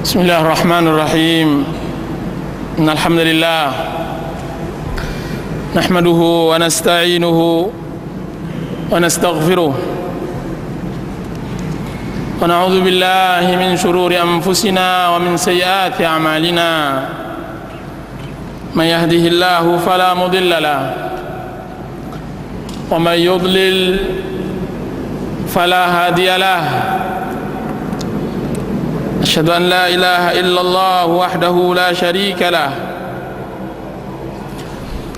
بسم الله الرحمن الرحيم إن الحمد لله نحمده ونستعينه ونستغفره ونعوذ بالله من شرور أنفسنا ومن سيئات أعمالنا من يهده الله فلا مضل له ومن يضلل فلا هادي له أشهد أن لا إله إلا الله وحده لا شريك له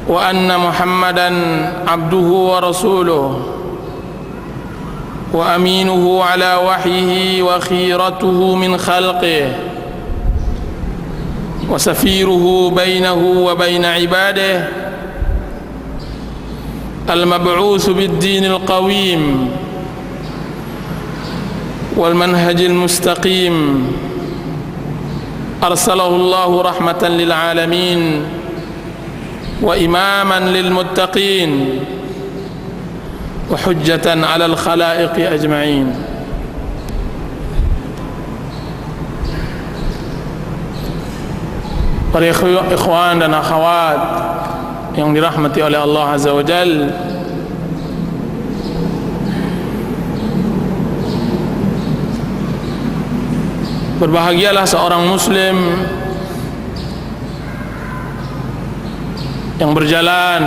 وأن محمدا عبده ورسوله وأمينه على وحيه وخيرته من خلقه وسفيره بينه وبين عباده المبعوث بالدين القويم والمنهج المستقيم أرسله الله رحمة للعالمين وإماما للمتقين وحجة على الخلائق أجمعين. Para ikhwan dan akhwat yang dirahmati oleh Allah Azza wa Jalla, berbahagialah seorang muslim yang berjalan,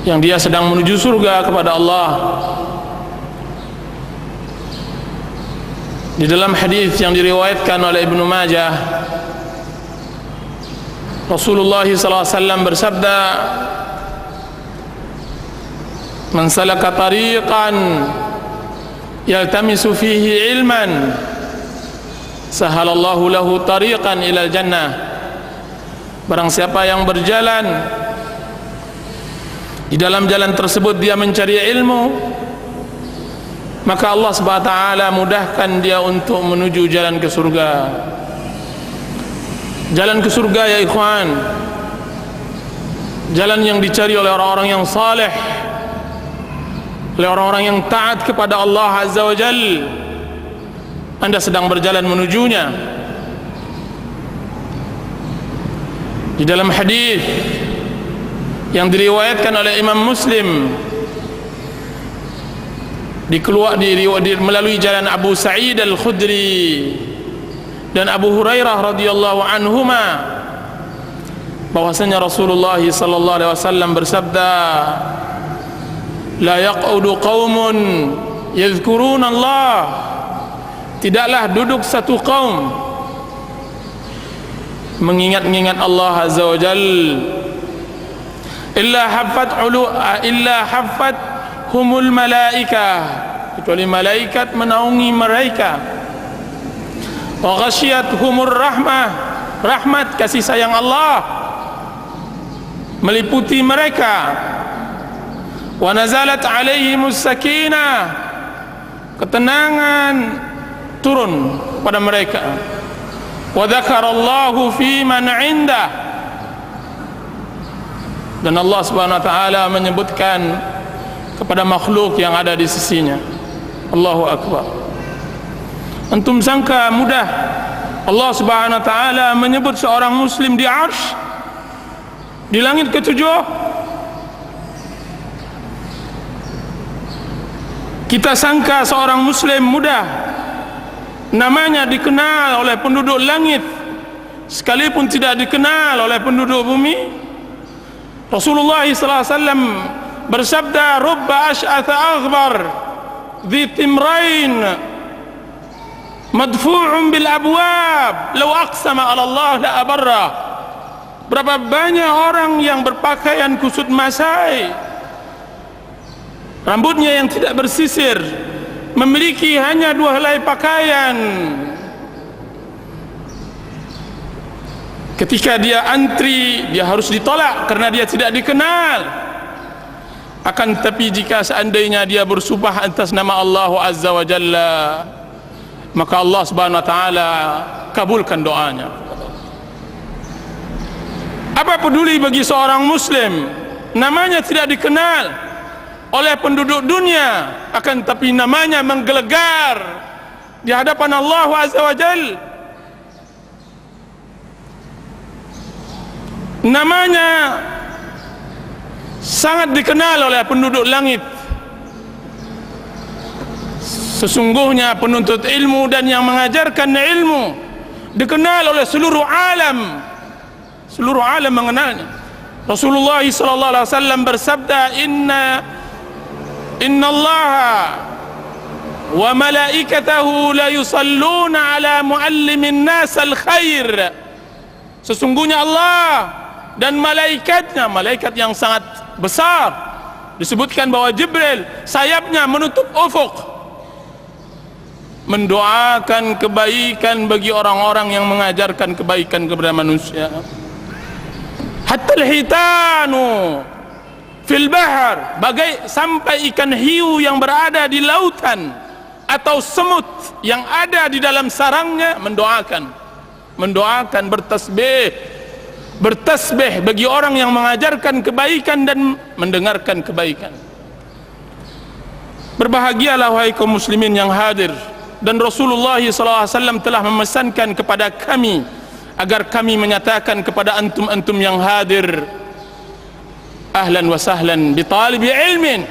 yang dia sedang menuju surga kepada Allah. Di dalam hadis yang diriwayatkan oleh Ibnu Majah, Rasulullah SAW bersabda, "Man salaka tariqan yaltamisu fihi ilman sahalallahu lahu tariqan ilal jannah." Barang siapa yang berjalan, di dalam jalan tersebut dia mencari ilmu, maka Allah Subhanahu wa taala mudahkan dia untuk menuju jalan ke surga. Jalan ke surga ya ikhwan, jalan yang dicari oleh orang-orang yang saleh, oleh orang-orang yang taat kepada Allah Azza wa Jalla. Anda sedang berjalan menujunya. Di dalam hadis yang diriwayatkan oleh Imam Muslim melalui jalan Abu Sa'id Al-Khudri dan Abu Hurairah radhiyallahu anhuma, bahwasanya Rasulullah sallallahu alaihi wasallam bersabda, "La yaq'udu qaumun yadhkuruna Allah." Tidaklah duduk satu kaum mengingat-ingat Allah Azza wa Jalla, illa haffat humul malaikah, kecuali malaikat menaungi mereka, wa ghasyiyat humur rahmah, rahmat kasih sayang Allah meliputi mereka, wa nazalat alaihimus sakinah, ketenangan turun pada mereka, wa dzakarallahu fi man 'indah, dan Allah Subhanahu wa taala menyebutkan kepada makhluk yang ada di sisinya. Allahu Akbar. Antum sangka mudah Allah Subhanahu wa taala menyebut seorang muslim di arsy, di langit ketujuh? Kita sangka seorang muslim mudah namanya dikenal oleh penduduk langit sekalipun tidak dikenal oleh penduduk bumi. Rasulullah SAW bersabda, "Rubba ash'atha aghbar dhi timrain madfu'un bil abwab law aqsama 'ala Allah la abarra." Berapa banyak orang yang berpakaian kusut masai, rambutnya yang tidak bersisir, memiliki hanya 2 helai pakaian. Ketika dia antri, dia harus ditolak karena dia tidak dikenal. Akan tetapi jika seandainya dia bersumpah atas nama Allah Azza wa Jalla, maka Allah Subhanahu wa taala kabulkan doanya. Apa peduli bagi seorang muslim namanya tidak dikenal oleh penduduk dunia, akan tetapi namanya menggelegar di hadapan Allah Azza wa Jal. Namanya sangat dikenal oleh penduduk langit. Sesungguhnya penuntut ilmu dan yang mengajarkan ilmu dikenal oleh seluruh alam. Seluruh alam mengenalnya. Rasulullah sallallahu alaihi wasallam bersabda, Inna Allah wa malaikatahu la yusalluna ala muallimin nas al-khair. Sesungguhnya Allah dan malaikatnya, malaikat yang sangat besar, disebutkan bahwa Jibril sayapnya menutup ufuk, mendoakan kebaikan bagi orang-orang yang mengajarkan kebaikan kepada manusia. Hatta al-hitanu fil bahr, bagai sampai ikan hiu yang berada di lautan atau semut yang ada di dalam sarangnya mendoakan bertasbih bagi orang yang mengajarkan kebaikan dan mendengarkan kebaikan. Berbahagialah wahai kaum muslimin yang hadir, dan Rasulullah SAW telah memesankan kepada kami agar kami menyatakan kepada antum-antum yang hadir, ahlan wa sahlan bi talibi ilmin,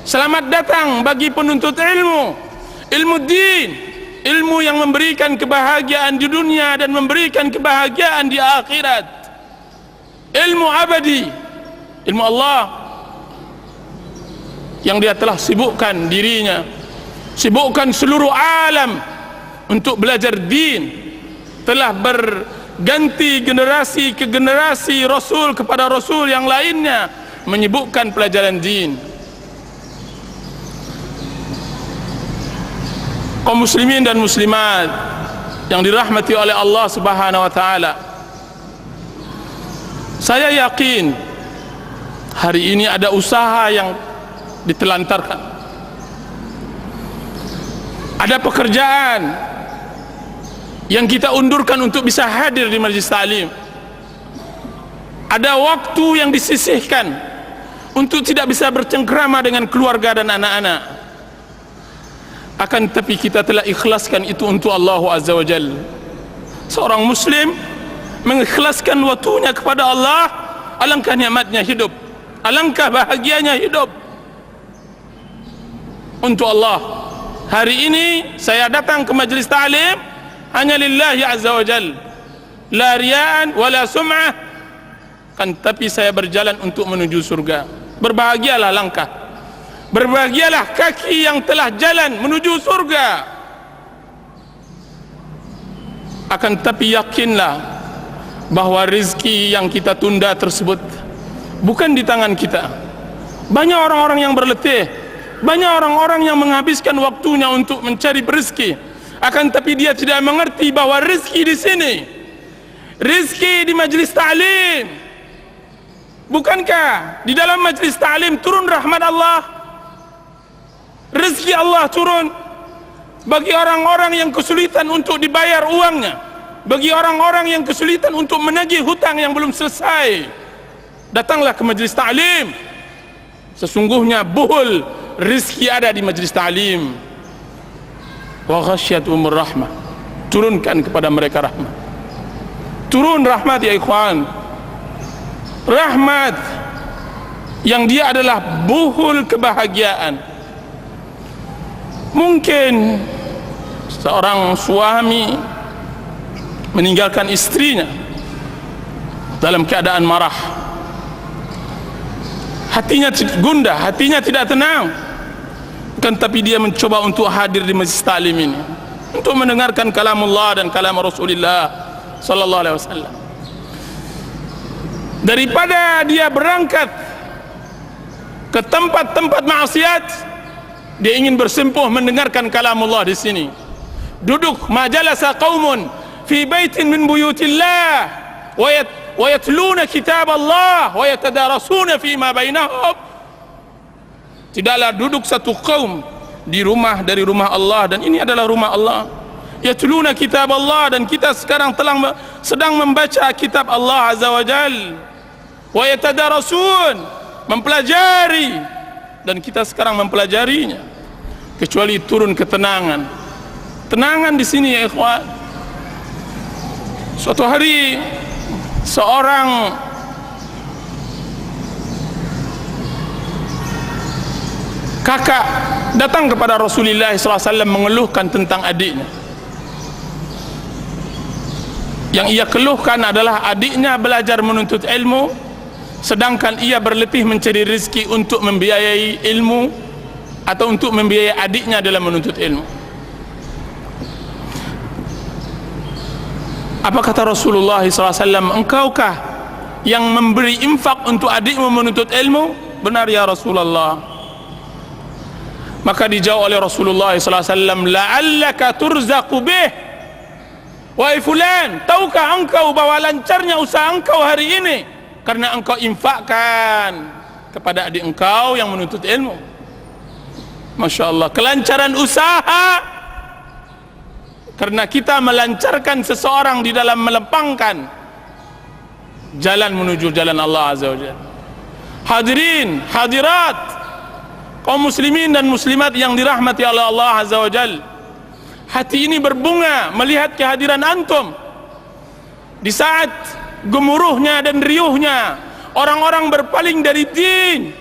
selamat datang bagi penuntut ilmu, ilmu din, ilmu yang memberikan kebahagiaan di dunia dan memberikan kebahagiaan di akhirat, ilmu abadi, ilmu Allah yang dia telah sibukkan dirinya, sibukkan seluruh alam untuk belajar din, telah berganti generasi ke generasi, rasul kepada rasul yang lainnya menyibukkan pelajaran din. Kaum muslimin dan muslimat yang dirahmati oleh Allah Subhanahu wa taala, saya yakin hari ini ada usaha yang ditelantarkan, ada pekerjaan yang kita undurkan untuk bisa hadir di majlis ta'lim, ada waktu yang disisihkan untuk tidak bisa bercengkrama dengan keluarga dan anak-anak. Akan tapi kita telah ikhlaskan itu untuk Allah Azza wa Jal. Seorang muslim mengikhlaskan waktunya kepada Allah, alangkah nikmatnya hidup, alangkah bahagianya hidup untuk Allah. Hari ini saya datang ke majlis ta'lim hanya lillahi Azza wa Jal, la riya'an wala sum'ah, kan tapi saya berjalan untuk menuju surga. Berbahagialah langkah, berbahagialah kaki yang telah jalan menuju surga. Akan tapi yakinlah bahwa rezeki yang kita tunda tersebut bukan di tangan kita. Banyak orang-orang yang berletih, banyak orang-orang yang menghabiskan waktunya untuk mencari rezeki, akan tapi dia tidak mengerti bahwa rezeki di sini, rezeki di majlis ta'lim. Bukankah di dalam majlis ta'lim turun rahmat Allah? Rezeki Allah turun bagi orang-orang yang kesulitan untuk dibayar uangnya, bagi orang-orang yang kesulitan untuk menagih hutang yang belum selesai. Datanglah ke majlis ta'lim. Sesungguhnya buhul rezeki ada di majlis ta'lim. Wa ghasyiyatuhumur rahmah, turunkan kepada mereka rahmat. Turun rahmat ya ikhwan, rahmat yang dia adalah buhul kebahagiaan. Mungkin seorang suami meninggalkan istrinya dalam keadaan marah, hatinya gundah, hatinya tidak tenang, kan tapi dia mencoba untuk hadir di majlis ta'lim ini untuk mendengarkan kalamullah dan kalam Rasulullah sallallahu alaihi wasallam. Daripada dia berangkat ke tempat-tempat maksiat, dia ingin bersempuh mendengarkan kalamullah di sini. Duduk majalasa qaumun fi baitin min buyutillah wa yatluna kitab Allah wa yatadarasuna fi ma bainahum. Tidaklah duduk satu kaum di rumah dari rumah Allah, dan ini adalah rumah Allah. Yatluna kitab Allah, dan kita sekarang sedang membaca kitab Allah Azza wa Jal. Wa yatadarasun, mempelajari, dan kita sekarang mempelajarinya. Kecuali turun ketenangan, ketenangan di sini ya ikhwan. Suatu hari seorang kakak datang kepada Rasulullah SAW mengeluhkan tentang adiknya. Yang ia keluhkan adalah adiknya belajar menuntut ilmu, sedangkan ia berletih mencari rezeki untuk membiayai ilmu atau untuk membiayai adiknya dalam menuntut ilmu. Apa kata Rasulullah SAW? Engkaukah yang memberi infak untuk adikmu menuntut ilmu? Benar ya Rasulullah. Maka dijawab oleh Rasulullah SAW, la'allaka turzaqu bih. Wahai fulan, tahukah engkau bahwa lancarnya usaha engkau hari ini karena engkau infakkan kepada adik engkau yang menuntut ilmu. Masya Allah, kelancaran usaha karena kita melancarkan seseorang di dalam melempangkan jalan menuju jalan Allah Azza wa Jalla. Hadirin, hadirat, kaum muslimin dan muslimat yang dirahmati oleh Allah Azza wa Jalla, hati ini berbunga melihat kehadiran antum di saat gemuruhnya dan riuhnya orang-orang berpaling dari din.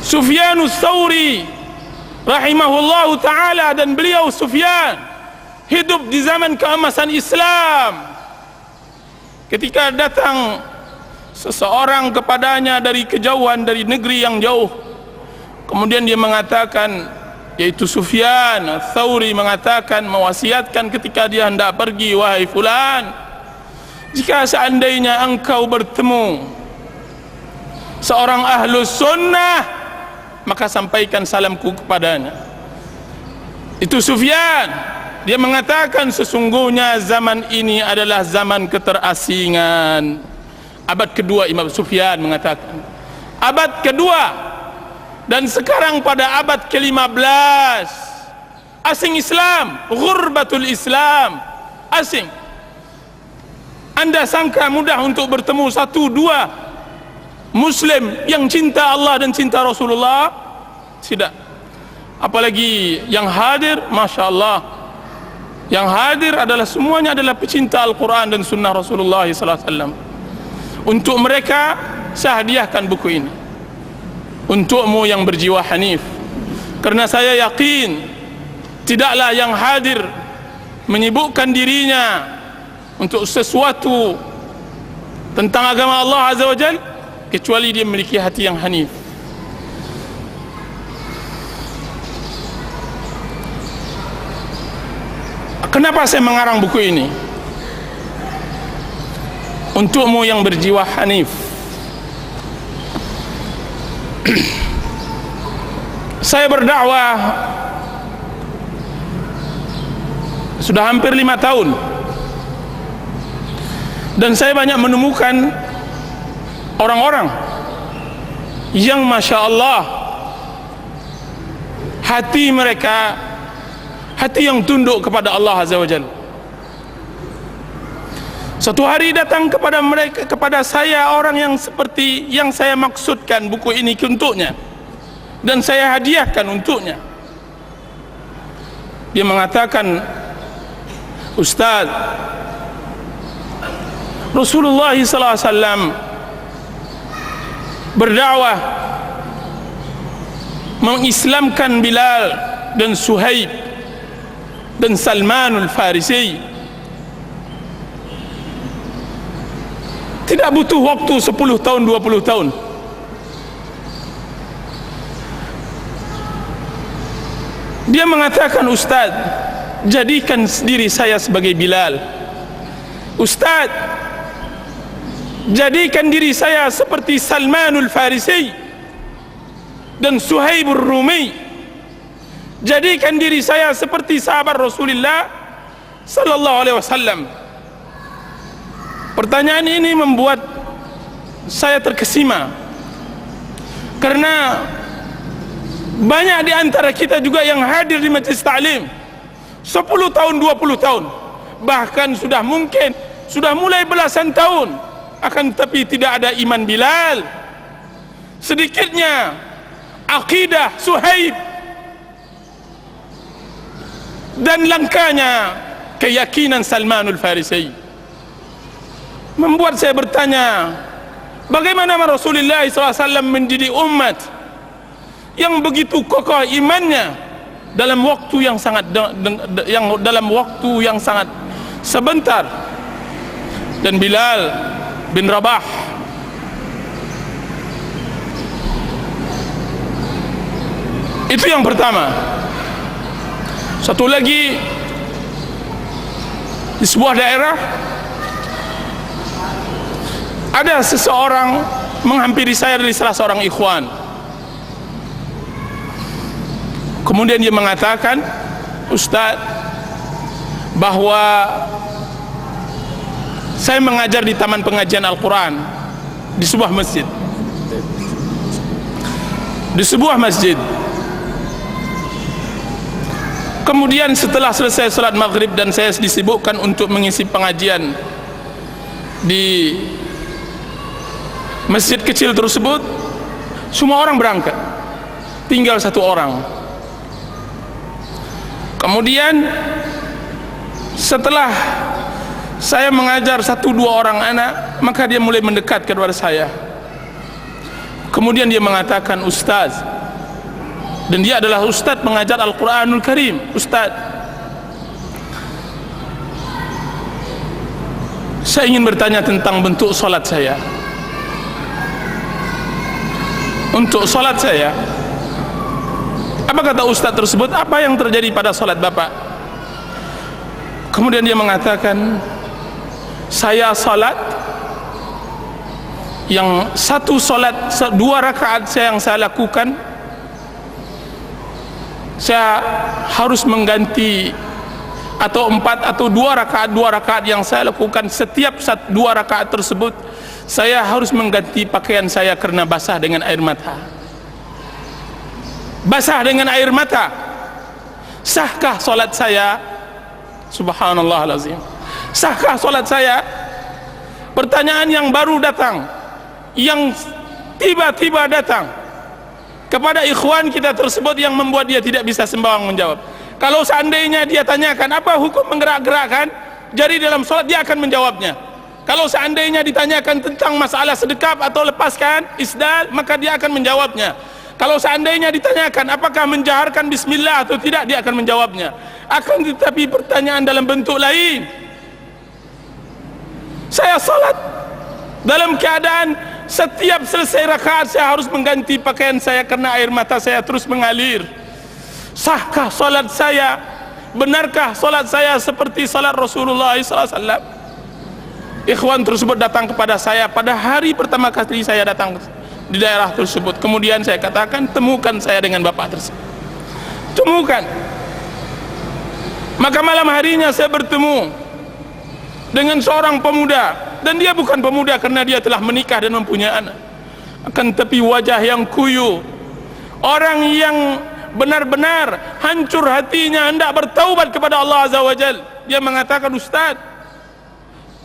Sufyanus Tsauri rahimahullahu ta'ala, dan beliau Sufyan hidup di zaman keemasan Islam. Ketika datang seseorang kepadanya dari kejauhan, dari negeri yang jauh, kemudian dia mengatakan, yaitu Sufyan Tsauri mengatakan, mewasiatkan ketika dia hendak pergi, wahai fulan, jika seandainya engkau bertemu seorang ahlus sunnah, maka sampaikan salamku kepadanya. Itu Sufyan, dia mengatakan sesungguhnya zaman ini adalah zaman keterasingan. Abad kedua Imam Sufyan mengatakan, abad kedua, dan sekarang pada abad ke-15, asing Islam, ghurbatul Islam, asing. Anda sangka mudah untuk bertemu satu dua Muslim yang cinta Allah dan cinta Rasulullah? Tidak. Apalagi yang hadir, Masya Allah, yang hadir adalah semuanya adalah pecinta Al-Quran dan Sunnah Rasulullah SAW. Untuk mereka saya hadiahkan buku ini, untukmu yang berjiwa hanif, karena saya yakin tidaklah yang hadir menyibukkan dirinya untuk sesuatu tentang agama Allah Azza wa Jalla kecuali dia memiliki hati yang hanif. Kenapa saya mengarang buku ini? Untukmu yang berjiwa hanif. Saya berdakwah sudah hampir 5 tahun, dan saya banyak menemukan orang-orang yang Masya Allah hati mereka hati yang tunduk kepada Allah Azza wa Jalla. Suatu hari datang kepada mereka, kepada saya, orang yang seperti yang saya maksudkan buku ini untuknya, dan saya hadiahkan untuknya. Dia mengatakan, Ustaz, Rasulullah SAW berdakwah mengislamkan Bilal dan Suhaib dan Salmanul Farisi. Tidak butuh waktu 10 tahun, 20 tahun. Dia mengatakan, Ustaz, jadikan diri saya sebagai Bilal. Ustaz, jadikan diri saya seperti Salmanul Farisi dan Suhaibur Rumi. Jadikan diri saya seperti sahabat Rasulullah sallallahu alaihi wasallam. Pertanyaan ini membuat saya terkesima, karena banyak di antara kita juga yang hadir di majlis ta'lim 10 tahun, 20 tahun, bahkan sudah mungkin sudah mulai belasan tahun, akan tetapi tidak ada iman Bilal, sedikitnya akidah Suhaib dan langkanya keyakinan Salmanul Farisi membuat saya bertanya, bagaimana Rasulullah SAW mendidik umat yang begitu kokoh imannya dalam waktu yang sangat sebentar. Dan Bilal bin Rabah itu yang pertama. Satu lagi, di sebuah daerah ada seseorang menghampiri saya dari salah seorang ikhwan. Kemudian dia mengatakan, Ustaz, bahwa saya mengajar di taman pengajian Al-Quran di sebuah masjid. Kemudian setelah selesai salat maghrib dan saya disibukkan untuk mengisi pengajian di masjid kecil tersebut, semua orang berangkat, tinggal satu orang. Kemudian setelah saya mengajar 1-2 orang anak, maka dia mulai mendekat kepada saya. Kemudian dia mengatakan, Ustaz, dan dia adalah ustaz mengajar Al-Quranul Karim. Ustaz, saya ingin bertanya tentang bentuk solat saya. Untuk solat saya, apa kata ustaz tersebut? Apa yang terjadi pada solat bapak? Kemudian dia mengatakan, saya solat yang satu solat 2 rakaat yang saya lakukan, saya harus mengganti, atau 4 atau 2 rakaat yang saya lakukan, setiap 2 rakaat tersebut saya harus mengganti pakaian saya karena basah dengan air mata. Basah dengan air mata. Sahkah solat saya? Subhanallah alazim. Sahkah solat saya? Pertanyaan yang baru datang, yang tiba-tiba datang kepada ikhwan kita tersebut, yang membuat dia tidak bisa sembarang menjawab. Kalau seandainya dia tanyakan apa hukum menggerak-gerakkan jari dalam solat, dia akan menjawabnya. Kalau seandainya ditanyakan tentang masalah sedekap atau lepaskan isdal, maka dia akan menjawabnya. Kalau seandainya ditanyakan apakah menjaharkan bismillah atau tidak, dia akan menjawabnya. Akan tetapi pertanyaan dalam bentuk lain. Saya salat dalam keadaan setiap selesai rakaat saya harus mengganti pakaian saya karena air mata saya terus mengalir. Sahkah salat saya? Benarkah salat saya seperti salat Rasulullah SAW? Ikhwan tersebut datang kepada saya pada hari pertama kali saya datang di daerah tersebut. Kemudian saya katakan, temukan saya dengan bapak tersebut. Temukan. Maka malam harinya saya bertemu dengan seorang pemuda, dan dia bukan pemuda karena dia telah menikah dan mempunyai anak, akan tetapi wajah yang kuyu, orang yang benar-benar hancur hatinya hendak bertaubat kepada Allah Azza wa Jal. Dia mengatakan, Ustaz,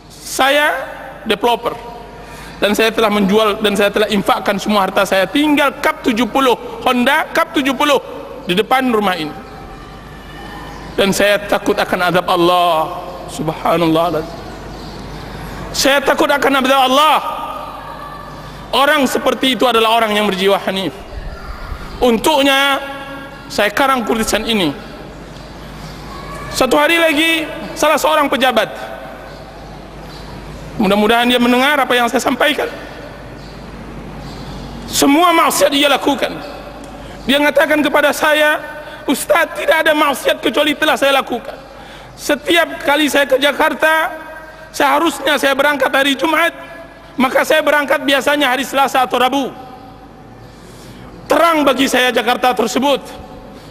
saya developer dan saya telah menjual dan saya telah infakkan semua harta saya, tinggal Cup 70 Honda Cup 70 di depan rumah ini, dan saya takut akan azab Allah. Subhanallah, saya takut akan azab Allah. Orang seperti itu adalah orang yang berjiwa hanif. Untuknya saya karang tulisan ini. Satu hari lagi salah seorang pejabat, mudah-mudahan dia mendengar apa yang saya sampaikan, semua maksiat dia lakukan. Dia mengatakan kepada saya, Ustaz, tidak ada maksiat kecuali telah saya lakukan. Setiap kali saya ke Jakarta, seharusnya saya berangkat hari Jumat, maka saya berangkat biasanya hari Selasa atau Rabu. Terang bagi saya Jakarta tersebut,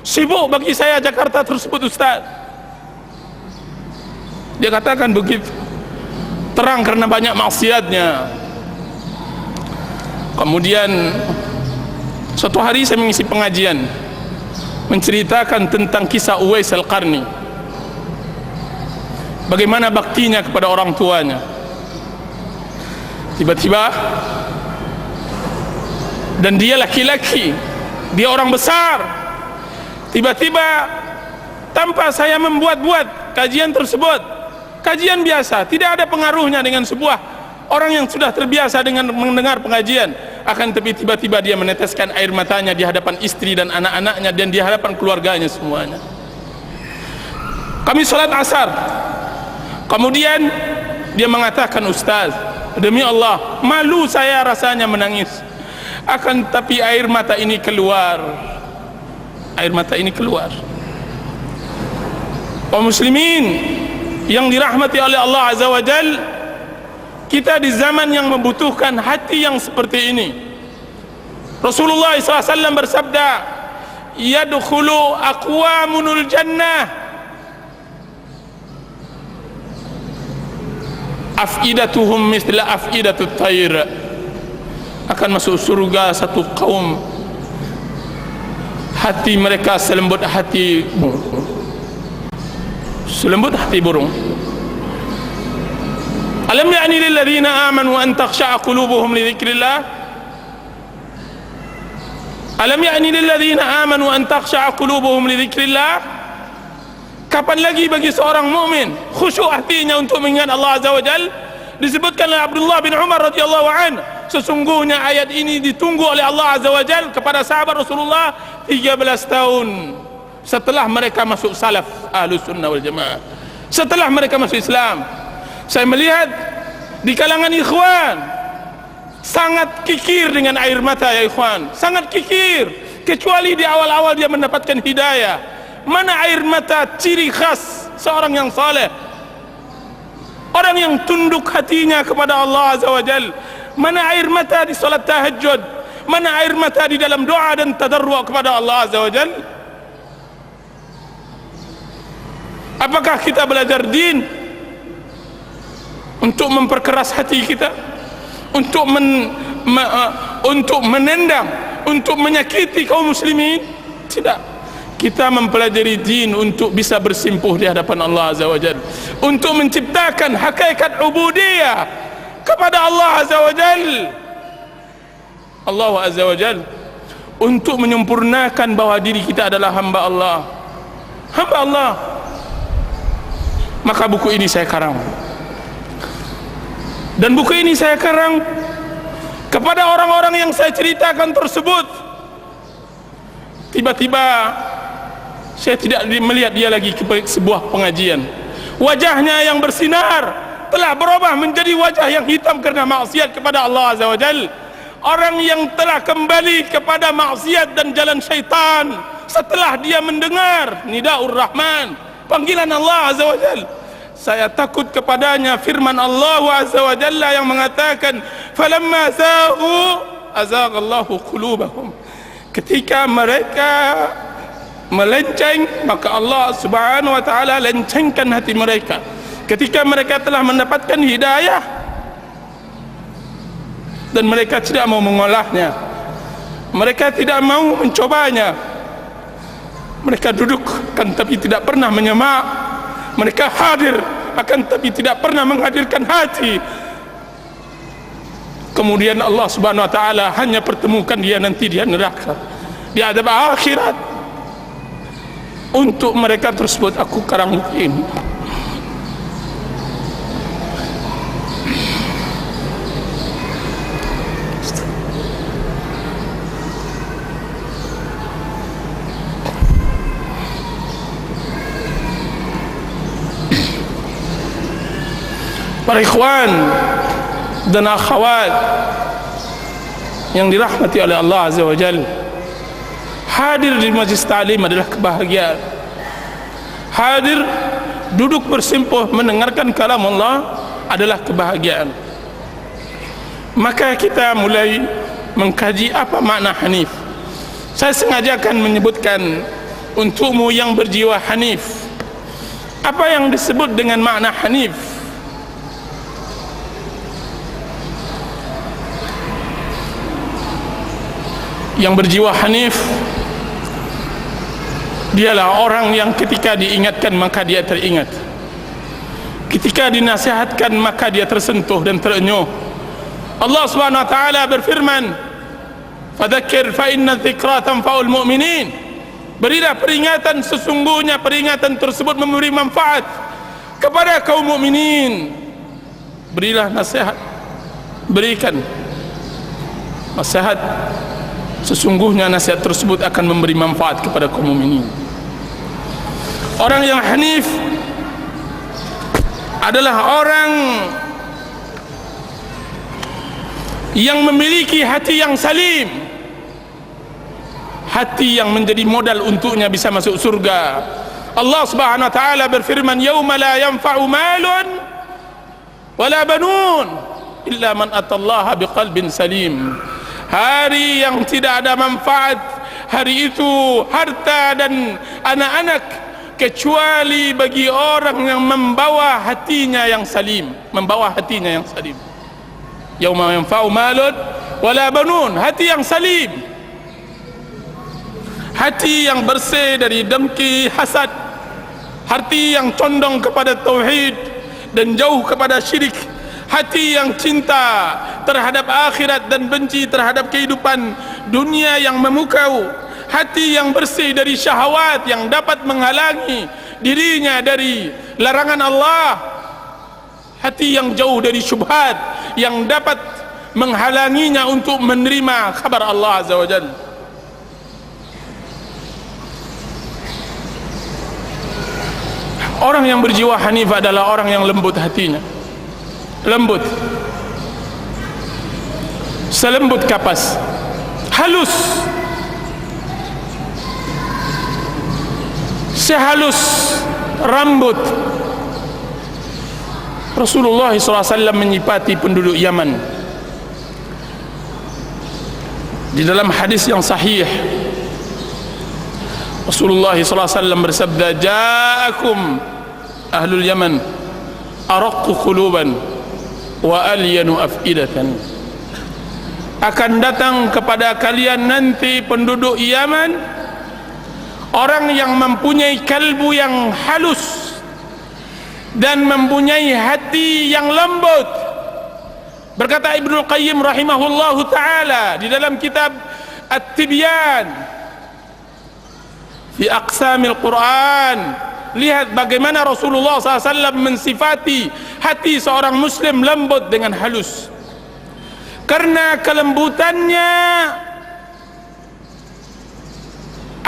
sibuk bagi saya Jakarta tersebut, Ustaz. Dia katakan begitu. Terang karena banyak maksiatnya. Kemudian suatu hari saya mengisi pengajian menceritakan tentang kisah Uwais Al-Qarni, bagaimana baktinya kepada orang tuanya. Tiba-tiba, dan dia laki-laki, dia orang besar, tiba-tiba tanpa saya membuat-buat kajian tersebut, kajian biasa, tidak ada pengaruhnya dengan sebuah orang yang sudah terbiasa dengan mendengar pengajian, akan tapi tiba-tiba dia meneteskan air matanya di hadapan istri dan anak-anaknya dan di hadapan keluarganya semuanya. Kami sholat asar, kemudian dia mengatakan, Ustaz, demi Allah, malu saya rasanya menangis, akan tapi air mata ini keluar, air mata ini keluar. Kaum muslimin yang dirahmati oleh Allah Azza wa Jal, kita di zaman yang membutuhkan hati yang seperti ini. Rasulullah SAW bersabda, yadkhulu aqwamunul jannah afidatuhum misla afidatut tayr, akan masuk surga satu kaum hati mereka selembut hati burung. Alam ya'ni lil ladzina amanu an takhsha'a qulubuhum li dzikrillah, alam ya'ni lil ladzina amanu an takhsha'a qulubuhum li dzikrillah. Kapan lagi bagi seorang mukmin khusyuk hatinya untuk mengingat Allah Azza wa Jal? Disebutkan oleh Abdullah bin Umar radhiyallahu an, sesungguhnya ayat ini ditunggu oleh Allah Azza wa Jal kepada sahabat Rasulullah 13 tahun setelah mereka masuk salaf Ahlus Sunnah wal Jamaah, setelah mereka masuk Islam. Saya melihat di kalangan ikhwan sangat kikir dengan air mata, ya ikhwan, sangat kikir, kecuali di awal-awal dia mendapatkan hidayah. Mana air mata ciri khas seorang yang saleh, orang yang tunduk hatinya kepada Allah Azza wa Jal? Mana air mata di salat tahajud? Mana air mata di dalam doa dan tadarru' kepada Allah Azza wa Jal? Apakah kita belajar din untuk memperkeras hati kita, untuk menendam, untuk menyakiti kaum muslimin? Tidak. Kita mempelajari din untuk bisa bersimpuh di hadapan Allah Azza wa Jal, untuk menciptakan hakikat ubudiyah kepada Allah Azza wa Jal. Allah Azza wa Jal untuk menyempurnakan bahwa diri kita adalah hamba Allah, hamba Allah. Maka buku ini saya karang, dan buku ini saya karang kepada orang-orang yang saya ceritakan tersebut. Tiba-tiba saya tidak melihat dia lagi ke sebuah pengajian. Wajahnya yang bersinar telah berubah menjadi wajah yang hitam karena maksiat kepada Allah Azza wa Jal. Orang yang telah kembali kepada maksiat dan jalan syaitan setelah dia mendengar Nidaur Rahman, panggilan Allah Azza wa Jal. Saya takut kepadanya firman Allah Azza wa Jalla yang mengatakan, falamma zaghu azaghallahu qulubahum. Ketika mereka melenceng, maka Allah Subhanahu wa taala lencengkan hati mereka. Ketika mereka telah mendapatkan hidayah dan mereka tidak mau mengolahnya, mereka tidak mau mencobanya, mereka duduk kan tapi tidak pernah menyemak, mereka hadir akan tapi tidak pernah menghadirkan hati. Kemudian Allah Subhanahu wa taala hanya pertemukan dia nanti di neraka, di adab akhirat. Untuk mereka tersebut aku karang buku ini. Para ikhwan dan akhwat yang dirahmati oleh Allah Azza wa Jalla, hadir di majlis ta'lim adalah kebahagiaan. Hadir duduk bersimpuh mendengarkan kalam Allah adalah kebahagiaan. Maka kita mulai mengkaji apa makna hanif. Saya sengajakan menyebutkan untukmu yang berjiwa hanif, apa yang disebut dengan makna hanif. Yang berjiwa hanif dialah orang yang ketika diingatkan maka dia teringat, ketika dinasihatkan maka dia tersentuh dan terenyuh. Allah Subhanahu wa taala berfirman, fadzakir fa inna dzikra tanfa'ul mu'minin. Berilah peringatan, sesungguhnya peringatan tersebut memberi manfaat kepada kaum mukminin. Berilah nasihat, berikan nasihat, sesungguhnya nasihat tersebut akan memberi manfaat kepada kaum mukminin. Orang yang hanif adalah orang yang memiliki hati yang salim, hati yang menjadi modal untuknya bisa masuk surga. Allah Subhanahu wa taala berfirman, "Yauma la yanfa'u malun wala banun illa man atallaha biqalbin salim." Hari yang tidak ada manfaat, hari itu harta dan anak-anak, kecuali bagi orang yang membawa hatinya yang salim, membawa hatinya yang salim. Yauma yanfa'u malun wala banun, hati yang salim, hati yang bersih dari dengki, hasad, hati yang condong kepada tauhid dan jauh kepada syirik, hati yang cinta terhadap akhirat dan benci terhadap kehidupan dunia yang memukau, hati yang bersih dari syahwat yang dapat menghalangi dirinya dari larangan Allah, hati yang jauh dari syubhat yang dapat menghalanginya untuk menerima kabar Allah Azza wa Jalla. Orang yang berjiwa hanif adalah orang yang lembut hatinya, lembut, selembut kapas, halus, sehalus rambut. Rasulullah SAW menyifati penduduk Yaman di dalam hadis yang sahih. Rasulullah SAW bersabda, "Ja'akum ahlul Yaman araqqu quluban wa alyanu af'idatan." Akan datang kepada kalian nanti penduduk Yaman orang yang mempunyai kalbu yang halus dan mempunyai hati yang lembut. Berkata Ibnu Qayyim rahimahullahu taala di dalam kitab At-Tibyan fi aqsamil Quran, lihat bagaimana Rasulullah SAW mensifati hati seorang muslim lembut dengan halus. Karena kelembutannya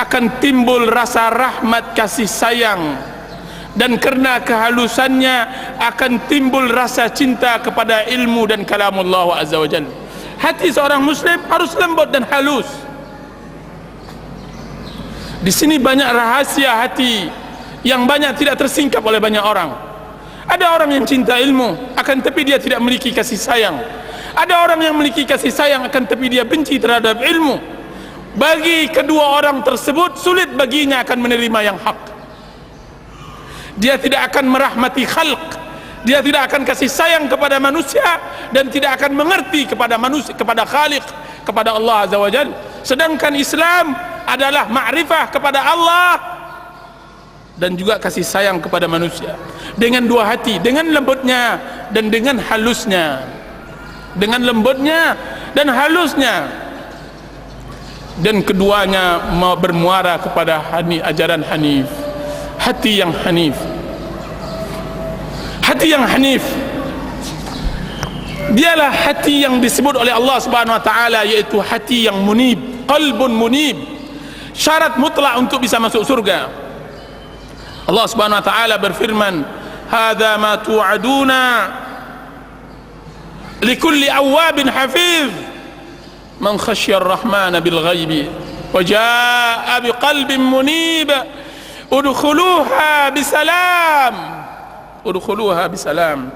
akan timbul rasa rahmat kasih sayang, dan karena kehalusannya akan timbul rasa cinta kepada ilmu dan kalamullah azza wa jalla. Hati seorang muslim harus lembut dan halus. Di sini banyak rahasia hati yang banyak tidak tersingkap oleh banyak orang. Ada orang yang cinta ilmu, akan tapi dia tidak memiliki kasih sayang. Ada orang yang memiliki kasih sayang, akan tapi dia benci terhadap ilmu. Bagi kedua orang tersebut sulit baginya akan menerima yang hak. Dia tidak akan merahmati khalq, dia tidak akan kasih sayang kepada manusia, dan tidak akan mengerti kepada manusia, kepada Khaliq, kepada Allah Azza wa Jalla. Sedangkan Islam adalah ma'rifah kepada Allah dan juga kasih sayang kepada manusia dengan dua hati, dengan lembutnya dan dengan halusnya, dengan lembutnya dan halusnya, dan keduanya bermuara kepada ajaran hanif. Hati yang hanif, hati yang hanif, dialah hati yang disebut oleh Allah Subhanahu wa taala, yaitu hati yang munib, qalbun munib, syarat mutlak untuk bisa masuk surga. Allah Subhanahu wa taala berfirman, "Hadza ma tu'aduna likulli awwabin hafiz man khasyar rahmana bil ghaibi wa jaa'a biqalbin munib udkhuluha bisalam, udkhuluha bisalam."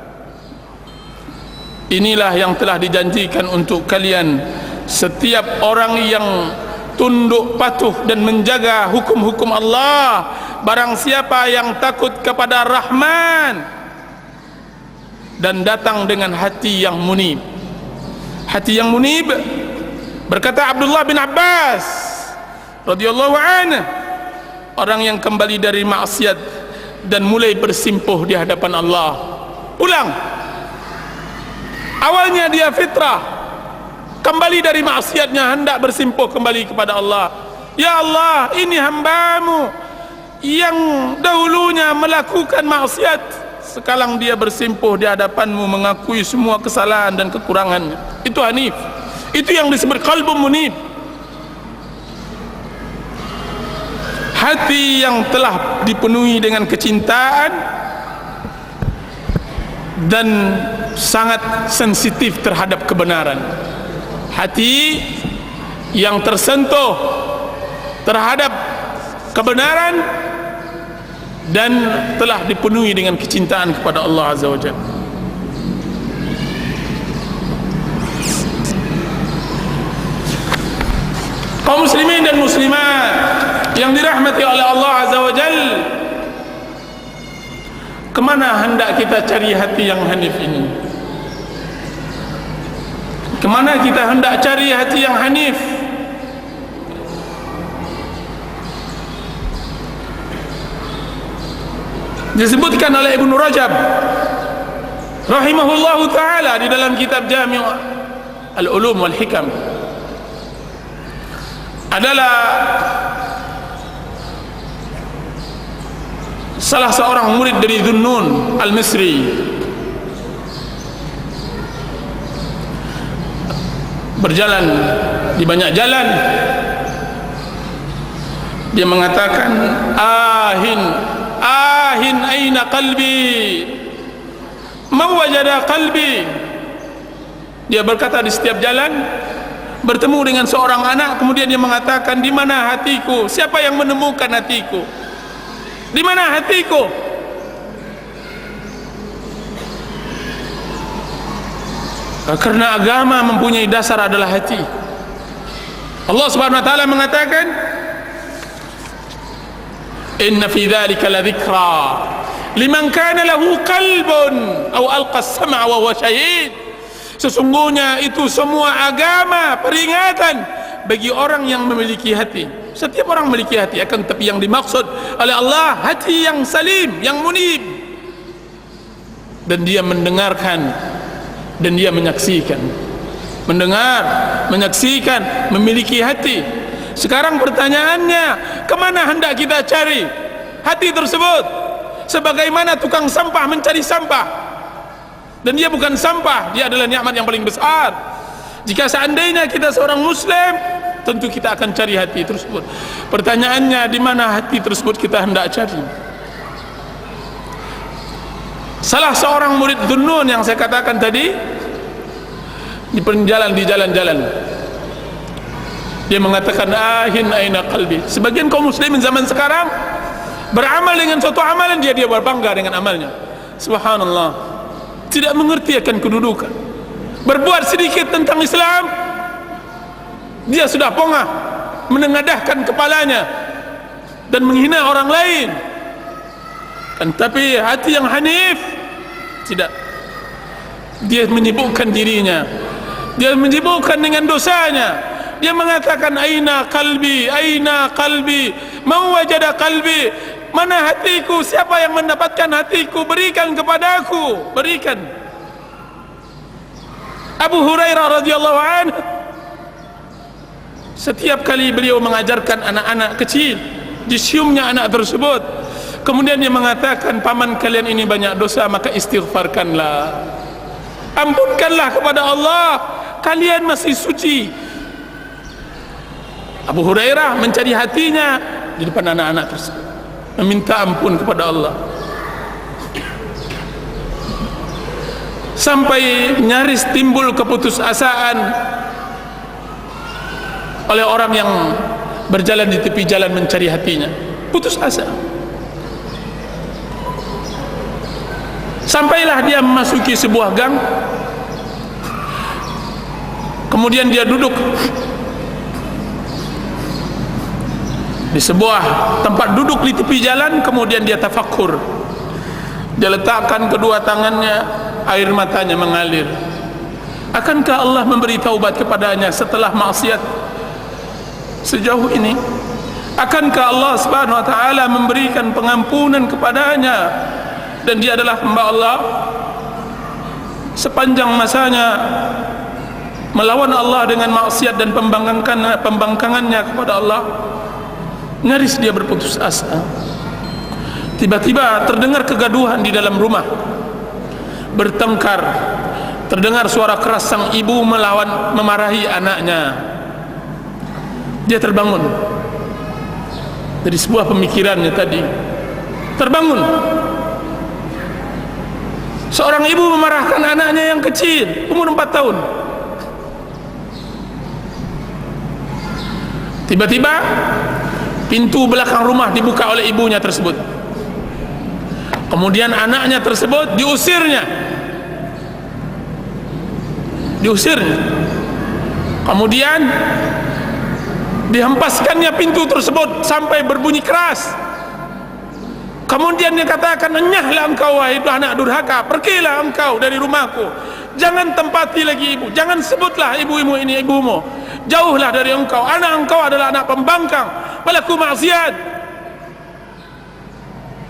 Inilah yang telah dijanjikan untuk kalian, setiap orang yang tunduk patuh dan menjaga hukum-hukum Allah. Barang siapa yang takut kepada Rahman dan datang dengan hati yang munib. Hati yang munib, berkata Abdullah bin Abbas radhiyallahu anhu, orang yang kembali dari maksiat dan mulai bersimpuh di hadapan Allah. Ulang, awalnya dia fitrah, kembali dari maksiatnya hendak bersimpuh kembali kepada Allah. Ya Allah, ini hamba-Mu yang dahulunya melakukan maksiat, sekarang dia bersimpuh di hadapan-Mu mengakui semua kesalahan dan kekurangannya. Itu hanif. Itu yang disebut qalbun munib. Hati yang telah dipenuhi dengan kecintaan dan sangat sensitif terhadap kebenaran. Hati yang tersentuh terhadap kebenaran dan telah dipenuhi dengan kecintaan kepada Allah Azza wa Jalla. Kaum muslimin dan muslimat yang dirahmati oleh Allah Azza wa Jalla, kemana hendak kita cari hati yang hanif ini? Kemana kita hendak cari hati yang hanif? Disebutkan oleh Ibnu Rajab rahimahullahu ta'ala di dalam kitab Jami' Al-Ulum wal Hikam, adalah salah seorang murid dari Dhunnun Al-Misri. Berjalan di banyak jalan, dia mengatakan, ahin aina qalbi, man wajada qalbi. Dia berkata di setiap jalan, bertemu dengan seorang anak, kemudian dia mengatakan, di mana hatiku? Siapa yang menemukan hatiku? Di mana hatiku? Karena agama mempunyai dasar adalah hati. Allah Subhanahu wa taala mengatakan, inna fi dzalika ladzikra liman kana lahu qalbun aw alqa as-sam'a wa huwa syahid. Sesungguhnya itu semua agama peringatan bagi orang yang memiliki hati. Setiap orang memiliki hati, akan tapi yang dimaksud oleh Allah hati yang salim, yang munib, dan dia mendengarkan dan dia menyaksikan. Mendengar, menyaksikan, memiliki hati. Sekarang pertanyaannya, kemana hendak kita cari hati tersebut? Sebagaimana tukang sampah mencari sampah, dan dia bukan sampah, dia adalah nikmat yang paling besar. Jika seandainya kita seorang muslim, tentu kita akan cari hati tersebut. Pertanyaannya, di mana hati tersebut kita hendak cari? Salah seorang murid Dhunnun yang saya katakan tadi, di jalan-jalan, dia mengatakan, ahin aina qalbi. Sebagian kaum muslimin zaman sekarang beramal dengan suatu amalan, dia berbangga dengan amalnya. Subhanallah, tidak mengerti akan kedudukan. Berbuat sedikit tentang Islam, dia sudah pongah menengadahkan kepalanya dan menghina orang lain. Tapi hati yang hanif tidak. Dia menyibukkan dirinya, dia menyibukkan dengan dosanya. Dia mengatakan, aina qalbi, aina qalbi, man wajada qalbi. Mana hatiku? Siapa yang mendapatkan hatiku? Berikan kepadaku, berikan. Abu Hurairah radhiyallahu anhu, setiap kali beliau mengajarkan anak-anak kecil, disiumnya anak tersebut, kemudian dia mengatakan, paman kalian ini banyak dosa, maka istighfarkanlah, ampunkanlah kepada Allah, kalian masih suci. Abu Hurairah mencari hatinya di depan anak-anak tersebut, meminta ampun kepada Allah, sampai nyaris timbul keputusasaan oleh orang yang berjalan di tepi jalan mencari hatinya. Putus asa. Sampailah dia memasuki sebuah gang, kemudian dia duduk di sebuah tempat duduk di tepi jalan, kemudian dia tafakkur. Dia letakkan kedua tangannya, air matanya mengalir. Akankah Allah memberi taubat kepadanya setelah maksiat sejauh ini? Akankah Allah Subhanahu wa taala memberikan pengampunan kepadanya, dan dia adalah hamba Allah sepanjang masanya melawan Allah dengan maksiat dan pembangkangannya kepada Allah? Nyaris dia berputus asa. Tiba-tiba terdengar kegaduhan di dalam rumah, bertengkar. Terdengar suara keras sang ibu memarahi anaknya. Dia terbangun dari sebuah pemikirannya tadi. Terbangun. Seorang ibu memarahkan anaknya yang kecil, umur 4 tahun. Tiba-tiba pintu belakang rumah dibuka oleh ibunya tersebut. Kemudian anaknya tersebut diusirnya. Kemudian dihempaskannya pintu tersebut sampai berbunyi keras. Kemudian dia katakan, "Enyahlah engkau wahai anak durhaka, pergilah engkau dari rumahku. Jangan tempati lagi ibu, jangan sebutlah ibu-ibu ini ibumu. Jauhlah dari engkau, anak engkau adalah anak pembangkang, pelaku maksiat."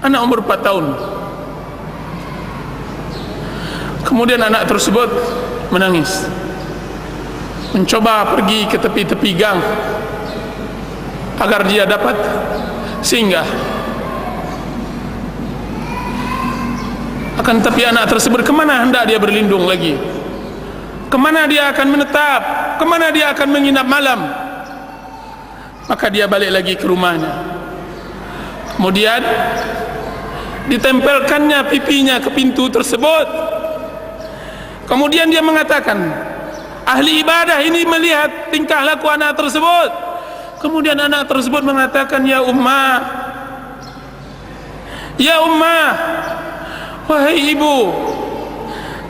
Anak umur 4 tahun. Kemudian anak tersebut menangis, mencoba pergi ke tepi-tepi gang agar dia dapat singgah. Akan tapi anak tersebut, kemana hendak dia berlindung lagi? Kemana dia akan menetap? Kemana dia akan menginap malam? Maka dia balik lagi ke rumahnya. Kemudian ditempelkannya pipinya ke pintu tersebut. Kemudian dia mengatakan, ahli ibadah ini melihat tingkah laku anak tersebut. Kemudian anak tersebut mengatakan, "Ya ummah, ya ummah, wahai ibu,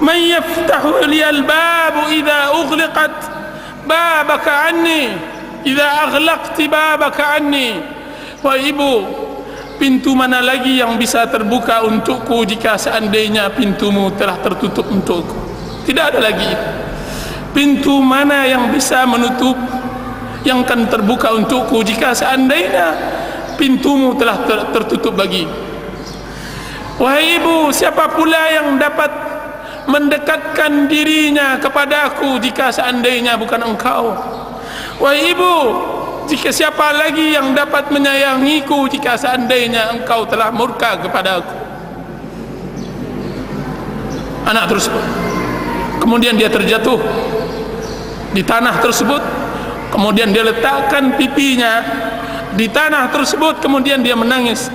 man yaftahu liyal babu idza ughliqat babaka anni, idza aghlaqti babaka anni." Wahai ibu, pintu mana lagi yang bisa terbuka untukku jika seandainya pintumu telah tertutup untukku? Tidak ada lagi. Pintu mana yang bisa menutup, yang akan terbuka untukku jika seandainya pintumu telah tertutup bagi? Wahai ibu, siapa pula yang dapat mendekatkan dirinya kepadaku jika seandainya bukan engkau? Wahai ibu, jika siapa lagi yang dapat menyayangiku jika seandainya engkau telah murka kepadaku? Anak tersebut, kemudian dia terjatuh di tanah tersebut. Kemudian dia letakkan pipinya di tanah tersebut. Kemudian dia menangis.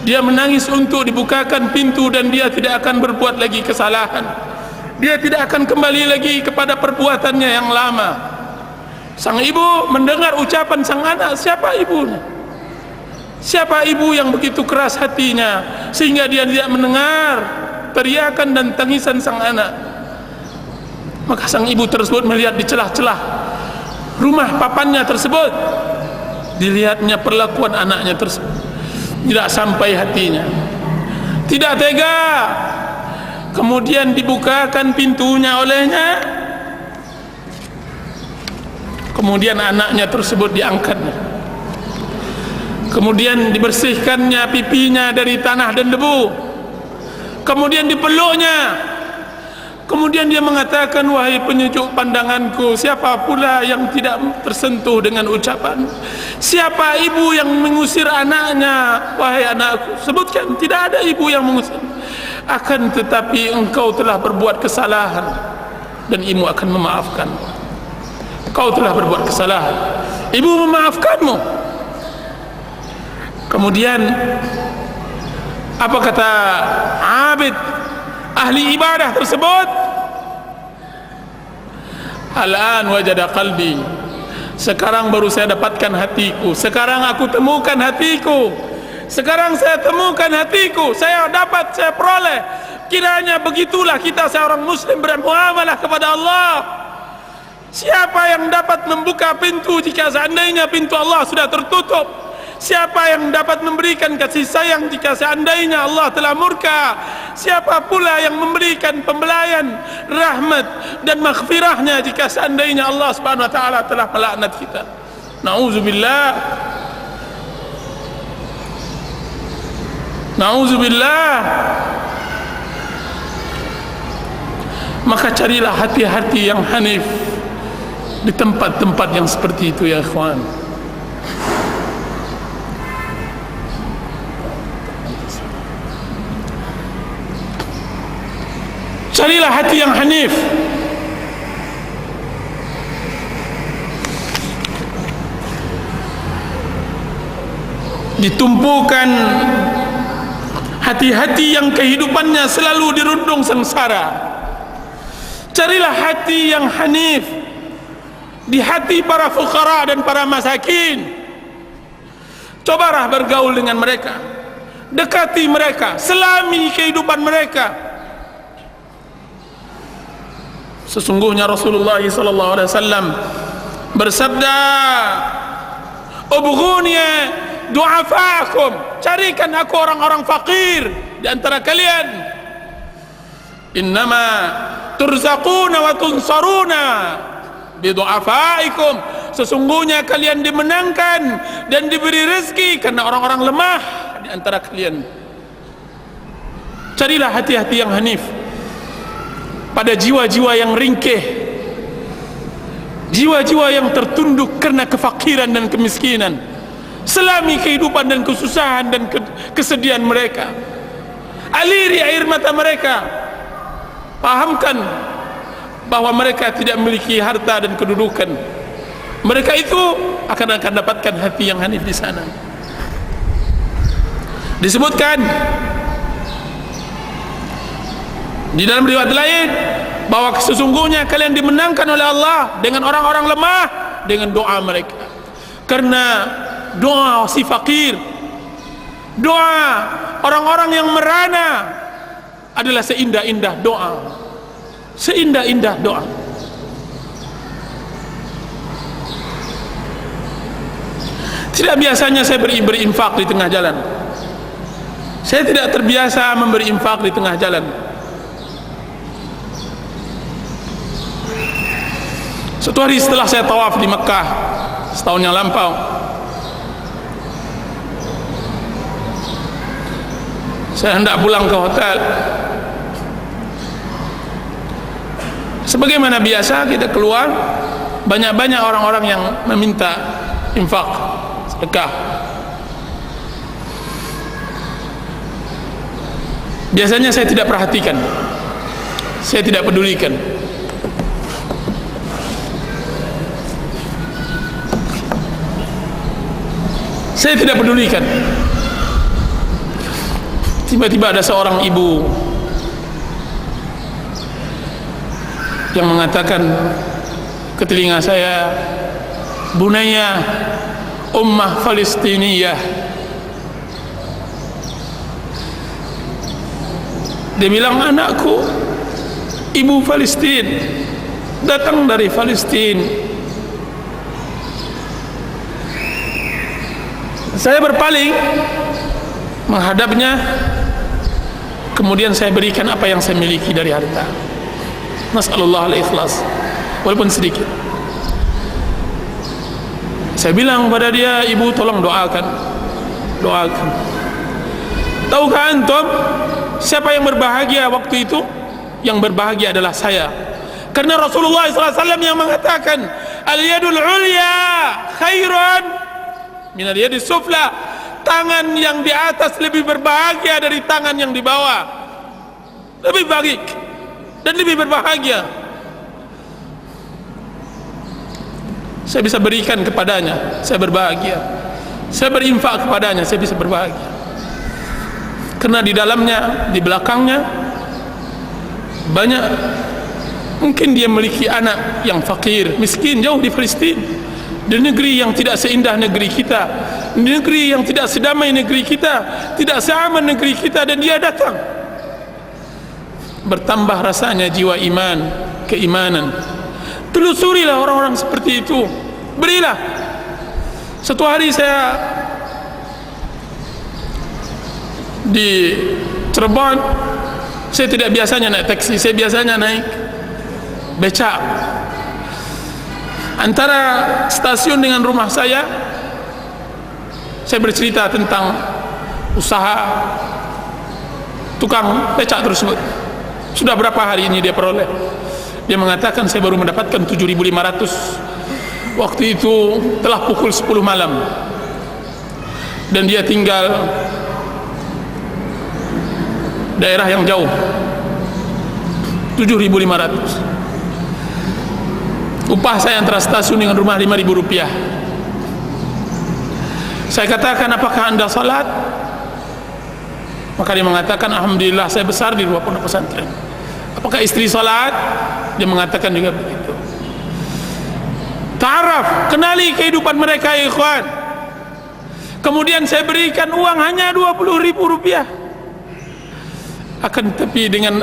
Dia menangis untuk dibukakan pintu, dan dia tidak akan berbuat lagi kesalahan. Dia tidak akan kembali lagi kepada perbuatannya yang lama. Sang ibu mendengar ucapan sang anak, siapa ibunya? Siapa ibu yang begitu keras hatinya sehingga dia tidak mendengar teriakan dan tangisan sang anak? Maka sang ibu tersebut melihat di celah-celah rumah papannya tersebut, dilihatnya perlakuan anaknya tersebut. Tidak sampai hatinya, tidak tega. Kemudian dibukakan pintunya olehnya. Kemudian anaknya tersebut diangkatnya. Kemudian dibersihkannya pipinya dari tanah dan debu. Kemudian dipeluknya. Kemudian dia mengatakan, "Wahai penyejuk pandanganku, siapa pula yang tidak tersentuh dengan ucapan? Siapa ibu yang mengusir anaknya? Wahai anakku, sebutkan." Tidak ada ibu yang mengusir. Akan tetapi engkau telah berbuat kesalahan, dan ibu akan memaafkan. Kau telah berbuat kesalahan, ibu memaafkanmu. Kemudian apa kata abid ahli ibadah tersebut? "Al-an wajada qalbi." Sekarang baru saya dapatkan hatiku. Sekarang aku temukan hatiku. Sekarang saya temukan hatiku. Saya dapat, saya peroleh. Kiranya begitulah kita seorang muslim bermuamalah kepada Allah. Siapa yang dapat membuka pintu jika seandainya pintu Allah sudah tertutup? Siapa yang dapat memberikan kasih sayang jika seandainya Allah telah murka? Siapa pula yang memberikan pembelaian, rahmat dan maghfirahnya jika seandainya Allah Subhanahu wa taala telah melaknat kita? Nauzubillah. Nauzubillah. Maka carilah hati-hati yang hanif di tempat-tempat yang seperti itu, ya ikhwan. Carilah hati yang hanif. Ditumpukan hati-hati yang kehidupannya selalu dirundung sengsara. Carilah hati yang hanif, di hati para fuqara dan para masakin. Cobalah bergaul dengan mereka, dekati mereka, selami kehidupan mereka. Sesungguhnya Rasulullah SAW bersabda, "Ubghuni du'afaakum," carikan aku orang-orang fakir di antara kalian. "Innama turzaquna wa tunsaruna bidu'afaikum," sesungguhnya kalian dimenangkan dan diberi rezeki karena orang-orang lemah di antara kalian. Carilah hati-hati yang hanif pada jiwa-jiwa yang ringkih, jiwa-jiwa yang tertunduk karena kefakiran dan kemiskinan, selami kehidupan dan kesusahan dan kesedihan mereka. Aliri air mata mereka, pahamkan bahwa mereka tidak memiliki harta dan kedudukan. Mereka itu akan dapatkan hati yang hanif di sana. Disebutkan di dalam riwayat lain bahwa sesungguhnya kalian dimenangkan oleh Allah dengan orang-orang lemah dengan doa mereka. Karena doa si fakir, doa orang-orang yang merana adalah seindah-indah doa, seindah-indah doa. Tidak biasanya saya berinfak di tengah jalan. Saya tidak terbiasa memberi infak di tengah jalan. Suatu hari setelah saya tawaf di Mekah setahun yang lampau, saya hendak pulang ke hotel. Sebagaimana biasa kita keluar, banyak-banyak orang-orang yang meminta infak, sedekah. Biasanya saya tidak perhatikan, saya tidak pedulikan. Saya tidak pedulikan. Tiba-tiba ada seorang ibu yang mengatakan ke telinga saya, "Bunaya ummah Palestiniyah." Dia bilang, "Anakku, ibu Palestin, datang dari Palestin." Saya berpaling menghadapnya, kemudian saya berikan apa yang saya miliki dari harta. Nas'alullah al-ikhlas, walaupun sedikit. Saya bilang pada dia, "Ibu, tolong doakan, doakan." Tahukah antum siapa yang berbahagia waktu itu? Yang berbahagia adalah saya, karena Rasulullah SAW yang mengatakan, "Al-yadul ulya khairun minal yadis sufla," tangan yang di atas lebih berbahagia dari tangan yang di bawah, lebih baik dan lebih berbahagia. Saya bisa berikan kepadanya, saya berbahagia. Saya berinfak kepadanya, saya bisa berbahagia. Karena di dalamnya, di belakangnya banyak, mungkin dia memiliki anak yang fakir, miskin, jauh di Palestina, di negeri yang tidak seindah negeri kita, di negeri yang tidak sedamai negeri kita, tidak seaman negeri kita, dan dia datang. Bertambah rasanya jiwa iman, keimanan. Telusurilah orang-orang seperti itu, berilah. Satu hari saya di Cirebon, saya tidak biasanya naik taksi, saya biasanya naik becak. Antara stasiun dengan rumah saya bercerita tentang usaha tukang becak tersebut. Sudah berapa hari ini dia peroleh? Dia mengatakan, "Saya baru mendapatkan 7.500. Waktu itu telah pukul 10 malam. Dan dia tinggal daerah yang jauh. 7.500. Upah saya antara stasiun dengan rumah 5.000 rupiah. Saya katakan, apakah anda salat? Maka dia mengatakan, alhamdulillah saya besar di luar pondok pesantren. Apakah istri salat? Dia mengatakan juga begitu. Ta'araf, kenali kehidupan mereka, ikhwan. Kemudian saya berikan uang hanya 20.000 rupiah. Akan tetapi dengan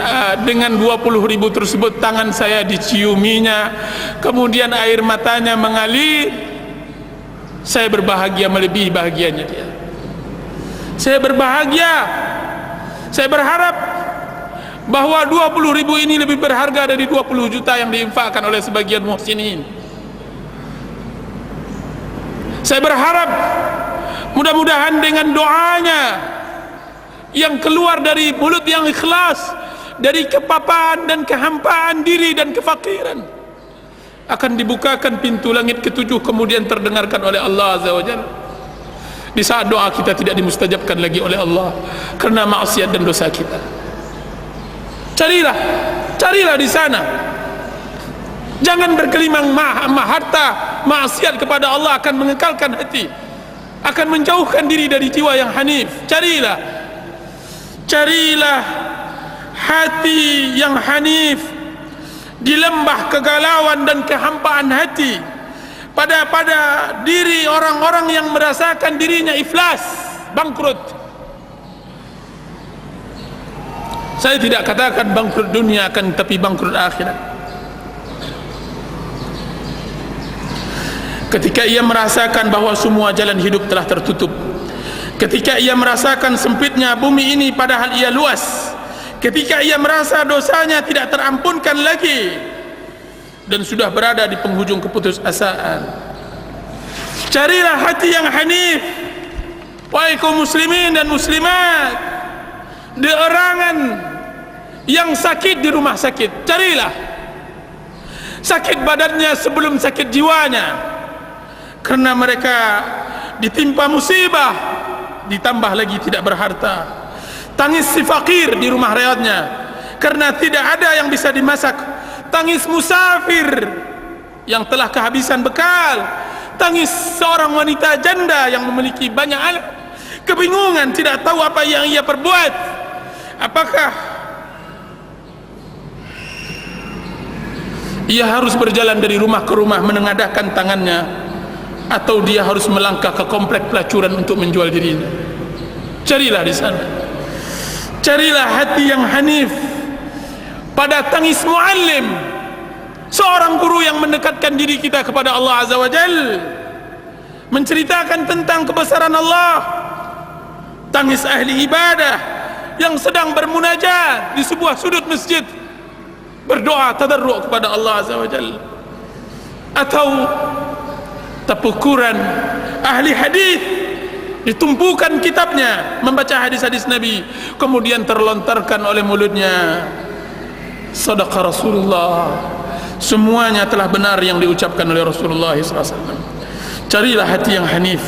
20.000 tersebut tangan saya diciuminya, kemudian air matanya mengalir. Saya berbahagia melebihi bahagianya dia. Saya berbahagia. Saya berharap bahwa 20.000 ini lebih berharga dari 20 juta yang diinfakkan oleh sebagian muhsinin. Saya berharap mudah-mudahan dengan doanya yang keluar dari mulut yang ikhlas, dari kepapaan dan kehampaan diri dan kefakiran, akan dibukakan pintu langit ketujuh, kemudian terdengarkan oleh Allah Azza wa Jalla. Di saat doa kita tidak dimustajabkan lagi oleh Allah karena maksiat dan dosa kita. Carilah di sana. Jangan berkelimang harta. Maksiat kepada Allah akan mengekalkan hati, akan menjauhkan diri dari jiwa yang hanif. Carilah hati yang hanif di lembah kegalauan dan kehampaan hati, pada diri orang-orang yang merasakan dirinya iflas, bangkrut. Saya tidak katakan bangkrut dunia, akan tapi bangkrut akhirat. Ketika ia merasakan bahwa semua jalan hidup telah tertutup, ketika ia merasakan sempitnya bumi ini padahal ia luas, ketika ia merasa dosanya tidak terampunkan lagi dan sudah berada di penghujung keputusasaan, carilah hati yang hanif. Wahai kaum muslimin dan muslimat, di erangan yang sakit di rumah sakit, carilah sakit badannya sebelum sakit jiwanya, karena mereka ditimpa musibah, ditambah lagi tidak berharta. Tangis si fakir di rumah rehatnya karena tidak ada yang bisa dimasak. Tangis musafir yang telah kehabisan bekal. Tangis seorang wanita janda yang memiliki banyak anak, kebingungan, tidak tahu apa yang ia perbuat. Apakah ia harus berjalan dari rumah ke rumah menengadahkan tangannya, atau dia harus melangkah ke komplek pelacuran untuk menjual dirinya? Carilah di sana. Carilah hati yang hanif pada tangis muallim, seorang guru yang mendekatkan diri kita kepada Allah Azza wa Jalla, menceritakan tentang kebesaran Allah. Tangis ahli ibadah yang sedang bermunajat di sebuah sudut masjid, berdoa tadarru' kepada Allah Azza wa Jalla. Atau tapukuran ahli hadis, ditumpukan kitabnya membaca hadis-hadis Nabi, kemudian terlontarkan oleh mulutnya, sadaqa Rasulullah, semuanya telah benar yang diucapkan oleh Rasulullah SAW. Carilah hati yang hanif,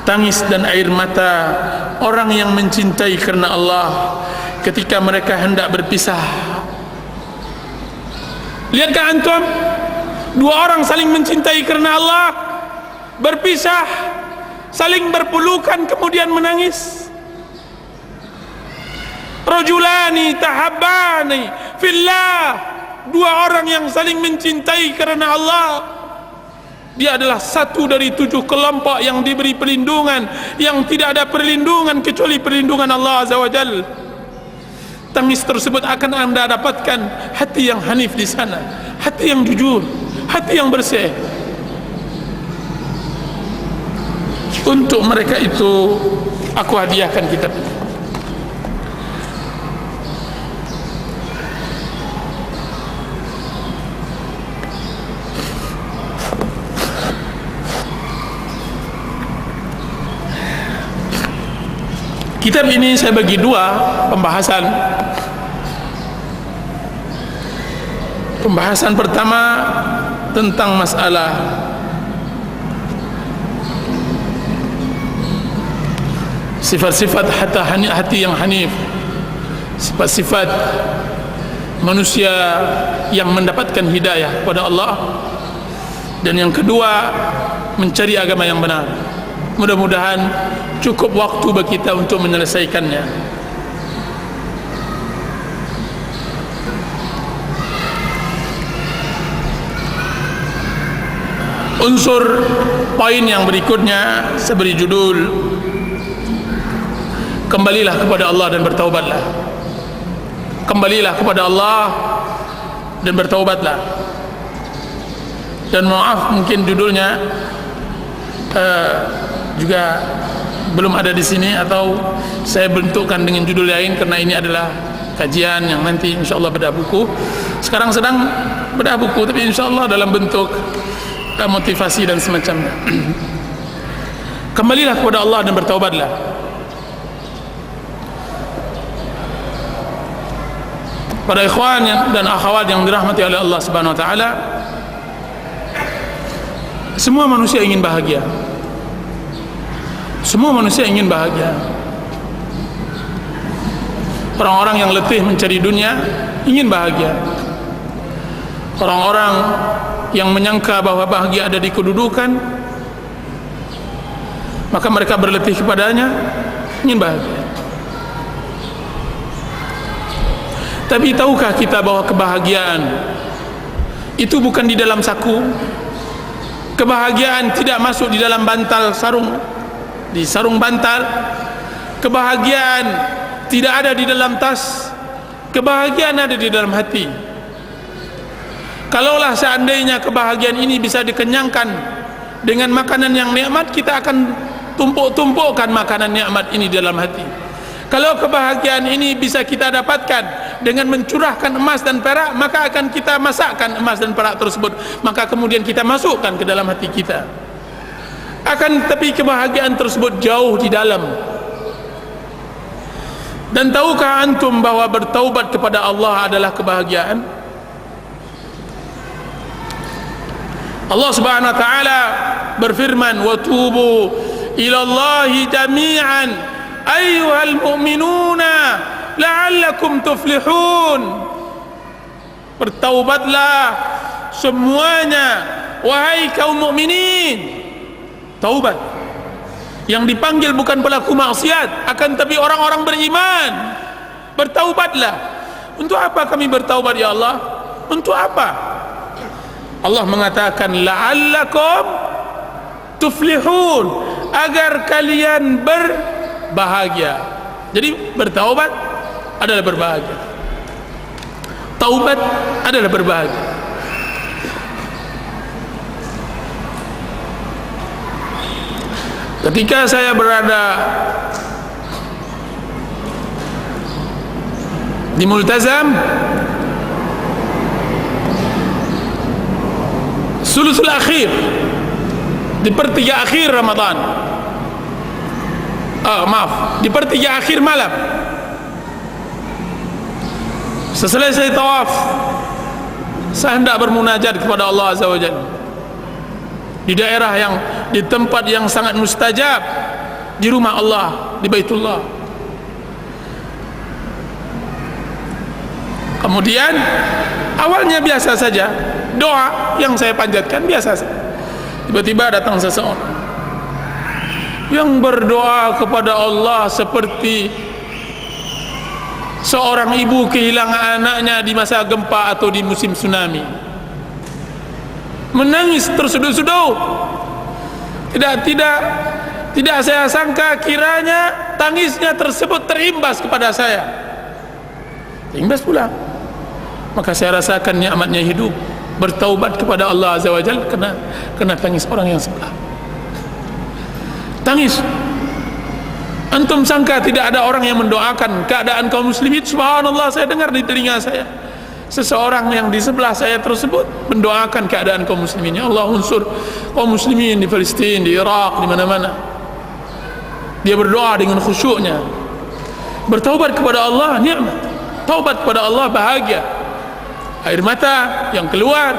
tangis dan air mata orang yang mencintai karena Allah ketika mereka hendak berpisah. Lihatkah antum, dua orang saling mencintai karena Allah, berpisah, saling berpelukan, kemudian menangis. Rajulani tahabbani fillah, dua orang yang saling mencintai karena Allah. Dia adalah satu dari 7 kelompok yang diberi perlindungan, yang tidak ada perlindungan kecuali perlindungan Allah Azza wa Jalla. Tangis tersebut akan anda dapatkan hati yang hanif di sana, hati yang jujur, hati yang bersih. Untuk mereka itu aku hadiahkan kitab ini. Kitab ini saya bagi 2 pembahasan. Pembahasan pertama tentang masalah sifat-sifat hati yang hanif, sifat-sifat manusia yang mendapatkan hidayah kepada Allah, dan yang kedua mencari agama yang benar. Mudah-mudahan cukup waktu bagi kita untuk menyelesaikannya. Unsur poin yang berikutnya saya beri judul, kembalilah kepada Allah dan bertaubatlah. Kembalilah kepada Allah dan bertaubatlah. Dan maaf, mungkin judulnya juga belum ada di sini, atau saya bentukkan dengan judul lain, karena ini adalah kajian yang nanti insyaallah bedah buku. Sekarang sedang bedah buku, tapi insyaallah dalam bentuk motivasi dan semacamnya. Kembalilah kepada Allah dan bertaubatlah. Para ikhwan dan akhwat yang dirahmati oleh Allah Subhanahu wa taala, semua manusia ingin bahagia. Semua manusia ingin bahagia. Orang-orang yang letih mencari dunia ingin bahagia. Orang-orang yang menyangka bahwa bahagia ada di kedudukan, maka mereka berletih kepadanya, ingin bahagia. Tapi tahukah kita bahwa kebahagiaan itu bukan di dalam saku? Kebahagiaan tidak masuk di dalam bantal sarung, di sarung bantal. Kebahagiaan tidak ada di dalam tas. Kebahagiaan ada di dalam hati. Kalaulah seandainya kebahagiaan ini bisa dikenyangkan dengan makanan yang nikmat, kita akan tumpuk-tumpukkan makanan nikmat ini dalam hati. Kalau kebahagiaan ini bisa kita dapatkan dengan mencurahkan emas dan perak, maka akan kita masakkan emas dan perak tersebut, maka kemudian kita masukkan ke dalam hati kita. Akan tetapi kebahagiaan tersebut jauh di dalam. Dan tahukah antum bahwa bertaubat kepada Allah adalah kebahagiaan? Allah Subhanahu wa taala berfirman, "Wa tubu ila Allahi jami'an ayyuhal mu'minuna la'allakum tuflihun." Bertaubatlah semuanya wahai kaum mukminin. Taubat yang dipanggil bukan pelaku maksiat, akan tapi orang-orang beriman. Bertaubatlah. Untuk apa kami bertaubat ya Allah? Untuk apa? Allah mengatakan la'allakum tuflihun, agar kalian berbahagia. Jadi bertaubat adalah berbahagia. Taubat adalah berbahagia. Ketika saya berada di Multazam sulusul akhir, di pertiga akhir Ramadan, di pertiga akhir malam, setelah saya tawaf, saya hendak bermunajat kepada Allah Azza wa Jalla di daerah yang, di tempat yang sangat mustajab, di rumah Allah, di Baitullah. Kemudian awalnya biasa saja, doa yang saya panjatkan biasa saja. Tiba-tiba datang seseorang yang berdoa kepada Allah seperti seorang ibu kehilangan anaknya di masa gempa atau di musim tsunami. Menangis terseduh-seduh. Tidak saya sangka kiranya tangisnya tersebut terimbas kepada saya. Terimbas pula. Maka saya rasakan nikmatnya hidup, bertaubat kepada Allah Azza wa Jalla kena tangis orang yang sebelah. Tangis. Antum sangka tidak ada orang yang mendoakan keadaan kaum muslimin? Subhanallah, saya dengar di telinga saya seseorang yang di sebelah saya tersebut mendoakan keadaan kaum muslimin. Ya Allah, unsur kaum muslimin di Palestina, di Irak, di mana-mana. Dia berdoa dengan khusyuknya. Bertaubat kepada Allah nikmat. Taubat kepada Allah bahagia. Air mata yang keluar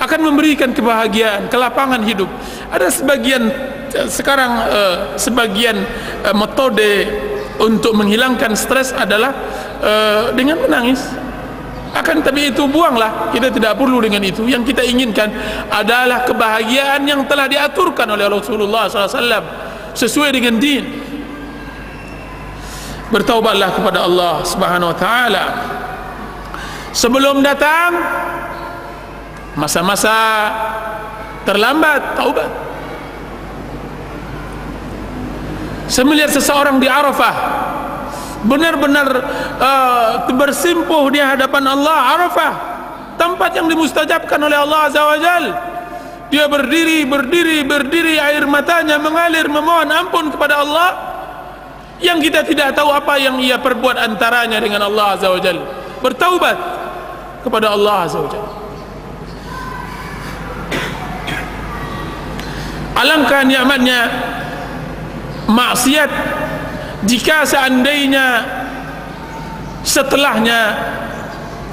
akan memberikan kebahagiaan, kelapangan hidup. Ada sebagian sekarang sebagian metode untuk menghilangkan stres adalah dengan menangis. Akan tapi itu buanglah, kita tidak perlu dengan itu. Yang kita inginkan adalah kebahagiaan yang telah diaturkan oleh Rasulullah SAW sesuai dengan din. Bertaubatlah kepada Allah Subhanahu wa taala sebelum datang masa-masa terlambat taubat. Saya melihat seseorang di Arafah benar-benar bersimpuh di hadapan Allah. Arafah, tempat yang dimustajabkan oleh Allah Azza wa Jal. Dia berdiri, air matanya mengalir memohon ampun kepada Allah, yang kita tidak tahu apa yang ia perbuat antaranya dengan Allah Azza wa Jal. Bertaubat kepada Allah Azza wa Jal. Alangkah nikmatnya maksiat jika seandainya setelahnya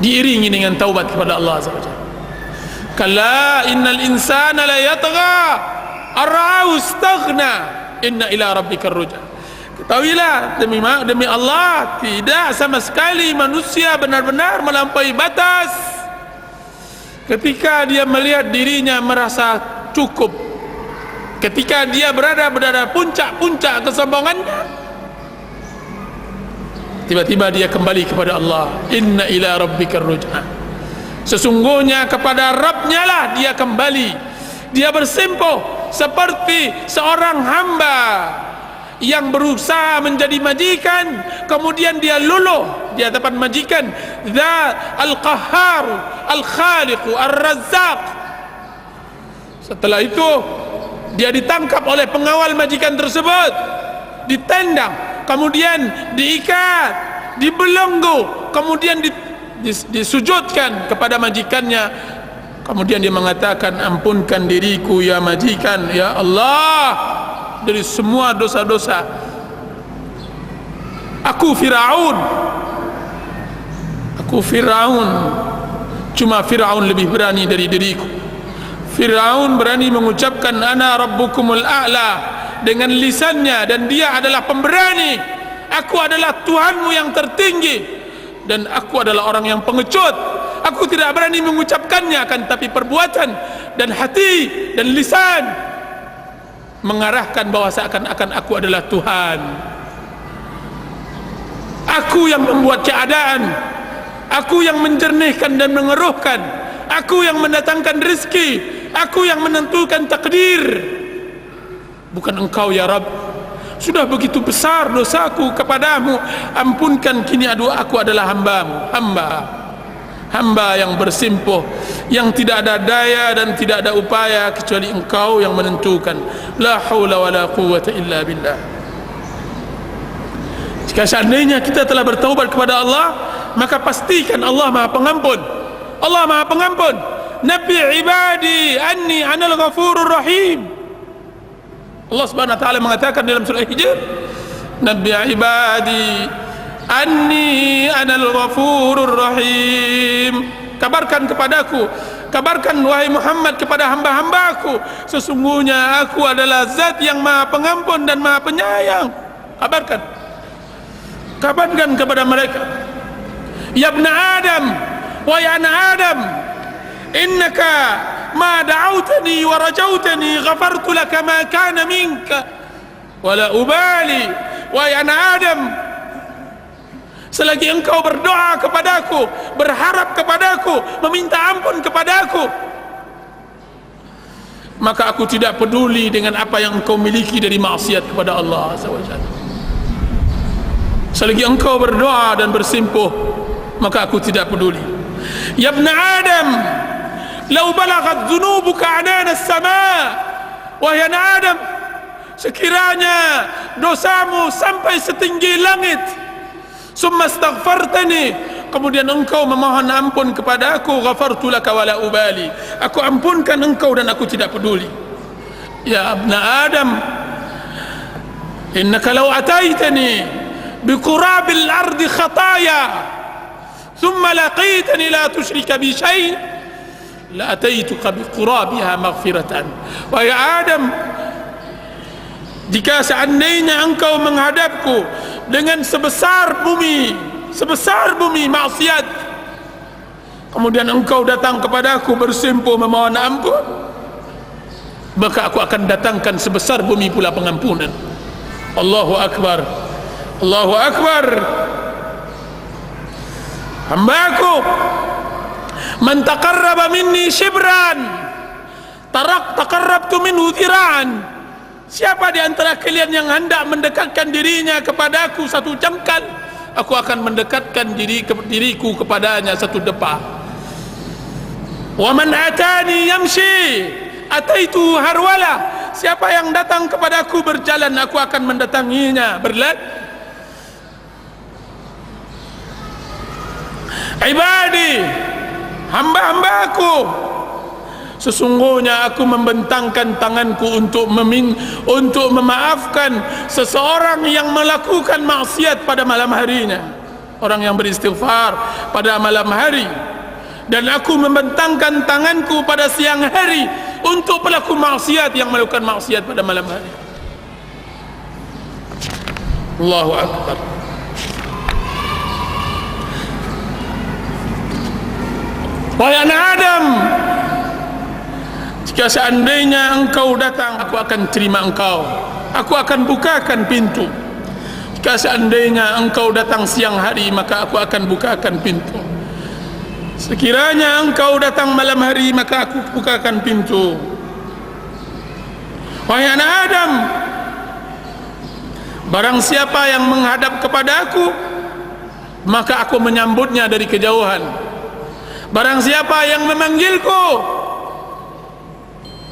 diiringi dengan taubat kepada Allah Azza wa Jalla. Kalla innal insana la yatgha ar-ra'ahu istaghna inna ila rabbikar ruj'a. Ketahuilah demi Allah, tidak sama sekali manusia benar-benar melampaui batas ketika dia melihat dirinya merasa cukup, ketika dia berada puncak-puncak kesombongannya. Tiba-tiba dia kembali kepada Allah. Inna ila rabbikar ruj'a. Sesungguhnya kepada Rabbnya lah dia kembali. Dia bersimpuh seperti seorang hamba yang berusaha menjadi majikan, kemudian dia luluh di hadapan majikan. Dzat al-qahhar, al-khaliq, ar-razzaq. Setelah itu dia ditangkap oleh pengawal majikan tersebut, ditendang, kemudian diikat, dibelenggu, kemudian disujudkan kepada majikannya. Kemudian dia mengatakan, ampunkan diriku ya majikan, ya Allah, dari semua dosa-dosa. Aku Firaun, cuma Firaun lebih berani dari diriku. Firaun berani mengucapkan ana rabbukumul a'la dengan lisannya, dan dia adalah pemberani. Aku adalah Tuhanmu yang tertinggi, dan aku adalah orang yang pengecut. Aku tidak berani mengucapkannya, akan tapi perbuatan dan hati dan lisan mengarahkan bahwa seakan-akan aku adalah Tuhan. Aku yang membuat keadaan, aku yang menjernihkan dan mengeruhkan, aku yang mendatangkan rezeki, aku yang menentukan takdir, bukan engkau ya Rabb. Sudah begitu besar dosaku kepadamu, ampunkan, kini aku adalah hambamu, hamba yang bersimpuh, yang tidak ada daya dan tidak ada upaya kecuali engkau yang menentukan. La haula wa la quwwata illa billah. Jika seandainya kita telah bertaubat kepada Allah, maka pastikan Allah Maha Pengampun. Allah Maha Pengampun. Nabi ibadi anni anal ghafurur rahim. Allah Subhanahu wa taala mengatakan dalam surah Hijr, Nabi ibadi anni anal ghafurur rahim. Kabarkan kepadaku, kabarkan wahai Muhammad kepada hamba-hambaku, sesungguhnya aku adalah zat yang Maha Pengampun dan Maha Penyayang. Kabarkan kepada mereka. Ya ibn Adam, wahai anak Adam, innaka ma da'awtani wa rajautani ghafartu laka ma kana minka wala ubali. Wahai anak Adam, selagi engkau berdoa kepadaku, berharap kepadaku, meminta ampun kepadaku, maka aku tidak peduli dengan apa yang engkau miliki dari maksiat kepada Allah SWT. Selagi engkau berdoa dan bersimpuh, maka aku tidak peduli. Ya ibn Adam, lau balaghat dhunubuka anana as-sama'. Wahai anak Adam, sekiranya dosamu sampai setinggi langit, summa astaghfartani, kemudian engkau memohon ampun kepada aku, ghafartu laka wala ubali, aku ampunkan engkau dan aku tidak peduli. Ya ibn Adam, innaka law ataitani biqurabil ardi khataya thumma laqitani la tusyrika bi syai' la ataituka biqurabiha maghfiratan. Wahai Adam, jika seandainya engkau menghadapku dengan sebesar bumi maksiat, kemudian engkau datang kepadaku bersimpuh memohon ampun, maka aku akan datangkan sebesar bumi pula pengampunan. Allahu Akbar, Allahu Akbar. Hambaku, man taqarraba minni shibran taqarrabtu minhu dhira'an. Siapa di antara kalian yang hendak mendekatkan dirinya kepadaku satu jengkal, aku akan mendekatkan diriku kepadanya satu depa. Wa man atani yamshi ataitu harwala. Siapa yang datang kepadaku berjalan, aku akan mendatanginya berlari. Ibadi, hamba-hambaku, sesungguhnya aku membentangkan tanganku untuk memaafkan seseorang yang melakukan maksiat pada malam harinya, orang yang beristighfar pada malam hari, dan aku membentangkan tanganku pada siang hari untuk pelaku maksiat yang melakukan maksiat pada malam hari. Allahu Akbar. Wahai anak Adam, jika seandainya engkau datang, aku akan terima engkau, aku akan bukakan pintu. Jika seandainya engkau datang siang hari, maka aku akan bukakan pintu. Sekiranya engkau datang malam hari, maka aku bukakan pintu. Wahai anak Adam, barang siapa yang menghadap kepada aku, maka aku menyambutnya dari kejauhan. Barang siapa yang memanggilku,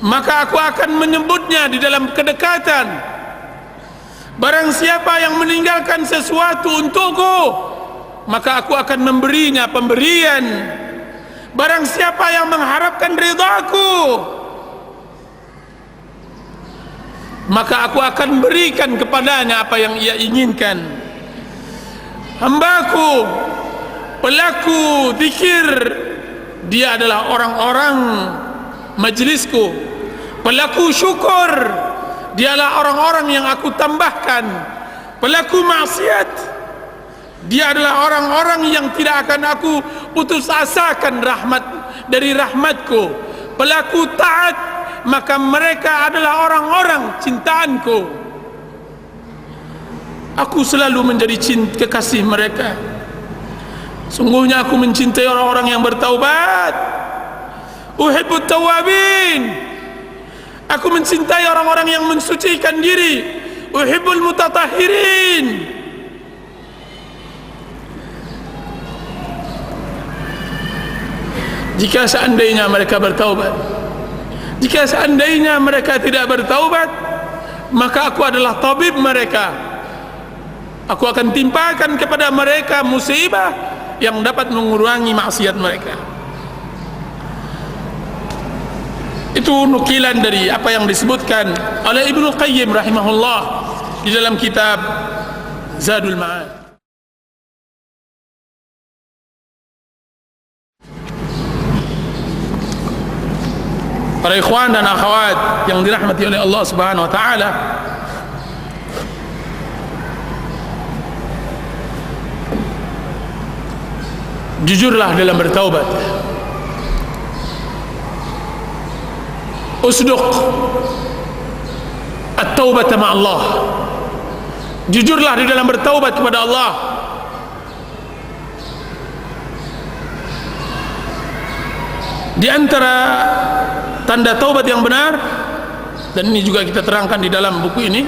maka aku akan menyebutnya di dalam kedekatan. Barang siapa yang meninggalkan sesuatu untukku, maka aku akan memberinya pemberian. Barang siapa yang mengharapkan ridhaku, maka aku akan berikan kepadanya apa yang ia inginkan. Hambaku, pelaku zikir, dia adalah orang-orang majlisku. Pelaku syukur, dialah orang-orang yang aku tambahkan. Pelaku maksiat, dia adalah orang-orang yang tidak akan aku putus asakan dari rahmatku. Pelaku taat, maka mereka adalah orang-orang cintaanku. Aku selalu menjadi kekasih mereka. Sungguhnya aku mencintai orang-orang yang bertaubat. Uhibbut tawabin. Aku mencintai orang-orang yang mensucikan diri. Uhibbul mutatahhirin. Jika seandainya mereka bertaubat, jika seandainya mereka tidak bertaubat, maka aku adalah tabib mereka. Aku akan timpakan kepada mereka musibah yang dapat mengurangi maksiat mereka. Itu nukilan dari apa yang disebutkan oleh Ibnu Qayyim rahimahullah di dalam kitab Zadul Ma'ad. Para ikhwan dan akhwat yang dirahmati oleh Allah Subhanahu wa taala, jujurlah dalam bertaubat. Usduq at-taubat ma Allah. Jujurlah di dalam bertaubat kepada Allah. Di antara tanda taubat yang benar, dan ini juga kita terangkan di dalam buku ini,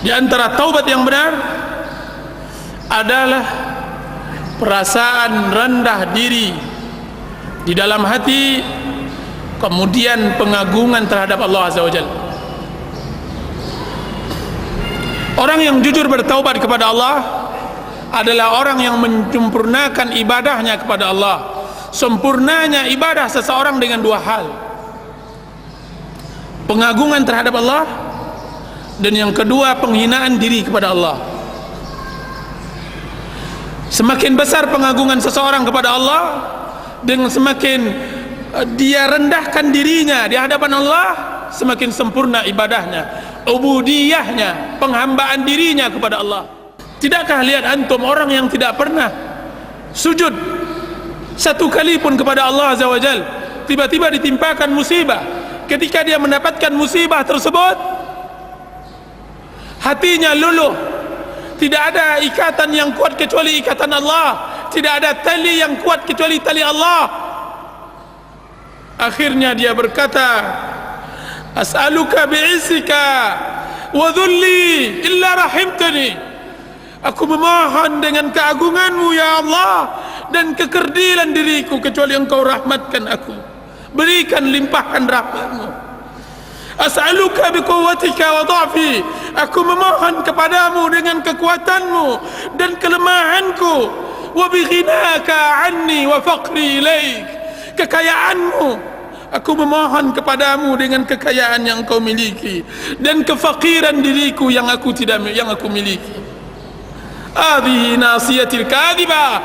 di antara taubat yang benar adalah perasaan rendah diri di dalam hati, kemudian pengagungan terhadap Allah Azza wa Jalla. Orang yang jujur bertaubat kepada Allah adalah orang yang menyempurnakan ibadahnya kepada Allah. Sempurnanya ibadah seseorang dengan dua hal: pengagungan terhadap Allah, dan yang kedua penghinaan diri kepada Allah. Semakin besar pengagungan seseorang kepada Allah, dengan semakin dia rendahkan dirinya di hadapan Allah, semakin sempurna ibadahnya, ubudiyahnya, penghambaan dirinya kepada Allah. Tidakkah lihat antum orang yang tidak pernah sujud satu kali pun kepada Allah Azza wa Jal, tiba-tiba ditimpakan musibah. Ketika dia mendapatkan musibah tersebut, hatinya luluh, tidak ada ikatan yang kuat kecuali ikatan Allah, tidak ada tali yang kuat kecuali tali Allah. Akhirnya dia berkata, as'aluka bi'izzika wa dhulli illa rahimtani. Aku memohon dengan keagunganmu ya Allah dan kekerdilan diriku, kecuali engkau rahmatkan aku, berikan limpahkan rahmatmu. As'aluka biquwwatika wa dha'fi. Aku memohon kepadamu dengan kekuatanmu dan kelemahanku. Wa bighinaka anni wa faqri ilaik. Kekayaanmu, aku memohon kepadamu dengan kekayaan yang kau miliki dan kefakiran diriku yang aku miliki. Hadhihi nasiyatil kadhibah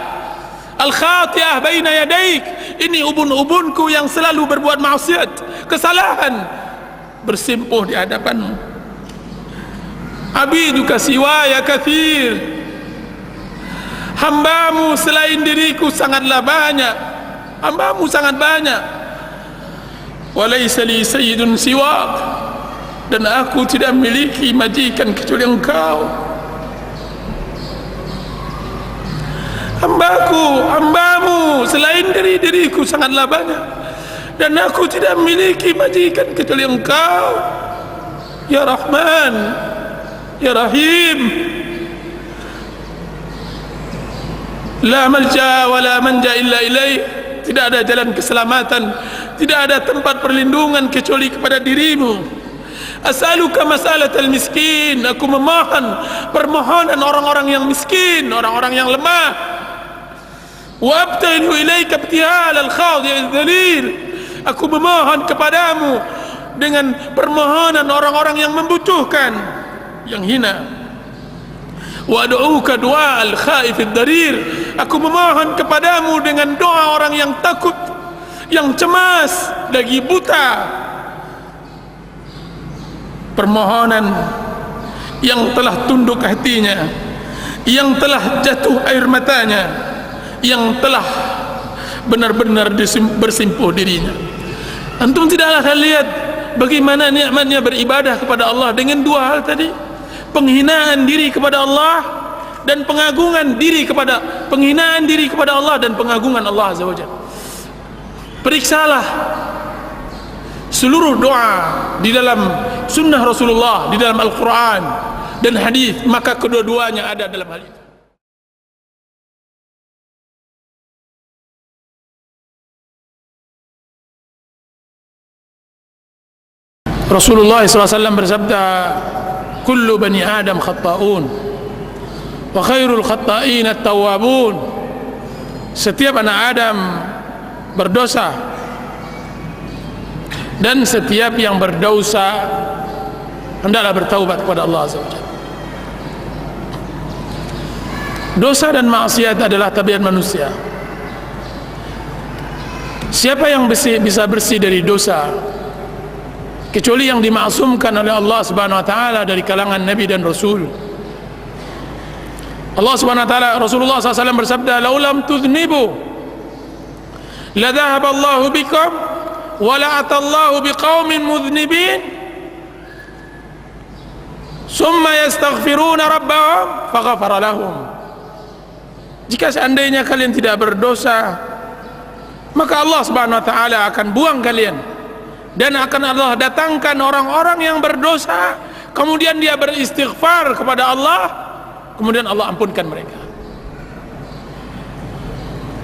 al-khati'ah baina yadaik. Ini ubun-ubunku yang selalu berbuat maksiat, kesalahan, bersimpuh di hadapanmu. Abiduka siwaya kathir. Hambamu selain diriku sangatlah banyak. Hambamu sangat banyak. Walaysa li sayyidun siwak. Dan aku tidak memiliki majikan kecuali engkau. Hambamu selain dari diriku sangatlah banyak, dan aku tidak memiliki majikan kecuali engkau ya Rahman ya Rahim. La malja wa la manja illa ilaih. Tidak ada jalan keselamatan, tidak ada tempat perlindungan kecuali kepada dirimu. As'aluka mas'alatal miskin. Aku memohon permohonan orang-orang yang miskin, orang-orang yang lemah. Wa abtahilu ilaika ibtihal al-khadi' al-dhalil. Aku memohon kepadamu dengan permohonan orang-orang yang membutuhkan, yang hina. Wa ad'uka du'a al-khaif ad-darir. Aku memohon kepadamu dengan doa orang yang takut, yang cemas, lagi buta. Permohonan yang telah tunduk hatinya, yang telah jatuh air matanya, yang telah benar-benar bersimpuh dirinya. Antum tidaklah akan lihat bagaimana nikmatnya beribadah kepada Allah dengan dua hal tadi: penghinaan diri kepada Allah dan penghinaan diri kepada Allah dan pengagungan Allah Azza wa Jalla. Periksalah seluruh doa di dalam sunnah Rasulullah, di dalam Al-Quran dan hadis, maka kedua-duanya ada dalam hal itu. Rasulullah SAW bersabda, kullu bani Adam khatta'un wa khairul khatta'in at-tawwabun. Setiap anak Adam berdosa, dan setiap yang berdosa hendaklah bertaubat kepada Allah Azza wa Jalla. Dosa dan maksiat adalah tabiat manusia. Siapa yang bisa bersih dari dosa kecuali yang dimaksumkan oleh Allah Subhanahu wa taala dari kalangan nabi dan rasul? Allah Subhanahu wa taala, Rasulullah SAW bersabda, "Lau lam tudhnibu la dhahaba Allahu bikum wa la atallahu biqaumin mudhnibin summa yastaghfiruna rabbahum faghfara lahum." Jika seandainya kalian tidak berdosa, maka Allah Subhanahu wa taala akan buang kalian, dan akan Allah datangkan orang-orang yang berdosa, kemudian dia beristighfar kepada Allah, kemudian Allah ampunkan mereka.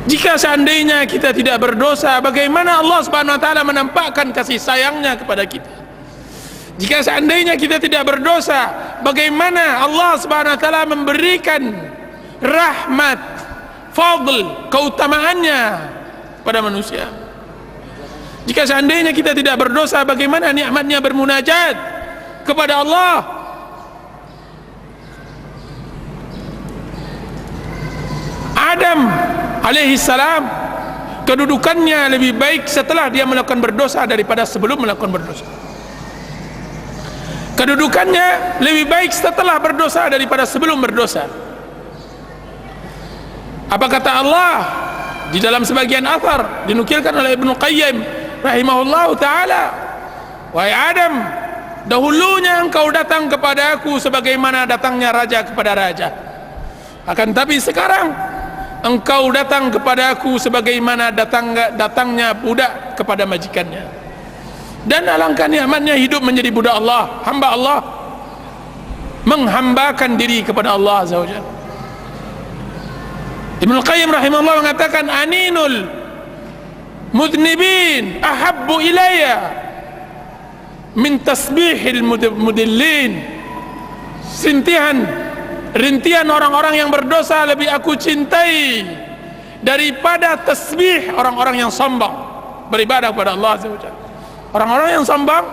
Jika seandainya kita tidak berdosa, bagaimana Allah Subhanahu wa taala menampakkan kasih sayangnya kepada kita? Jika seandainya kita tidak berdosa, bagaimana Allah Subhanahu wa taala memberikan rahmat, fadl, keutamaannya pada manusia? Jika seandainya kita tidak berdosa, bagaimana nikmatnya bermunajat kepada Allah? Adam alaihi salam, kedudukannya lebih baik setelah dia melakukan berdosa daripada sebelum melakukan berdosa. Kedudukannya lebih baik setelah berdosa daripada sebelum berdosa. Apa kata Allah? di dalam sebagian athar dinukilkan oleh Ibnu Qayyim rahimahullahu ta'ala, wahai Adam, dahulunya engkau datang kepada aku sebagaimana datangnya raja kepada raja, akan tapi sekarang engkau datang kepada aku sebagaimana datangnya budak kepada majikannya. Dan alangkah nikmatnya hidup menjadi budak Allah, hamba Allah, menghambakan diri kepada Allah Azza wa Jalla. Ibnu Qayyim rahimahullah mengatakan, aninul mudnibin ahabbu ilayya min tasbihil mudillin. Rintihan orang-orang yang berdosa lebih aku cintai daripada tasbih orang-orang yang sombong beribadah kepada Allah Azza wa Jalla. Orang-orang yang sombong,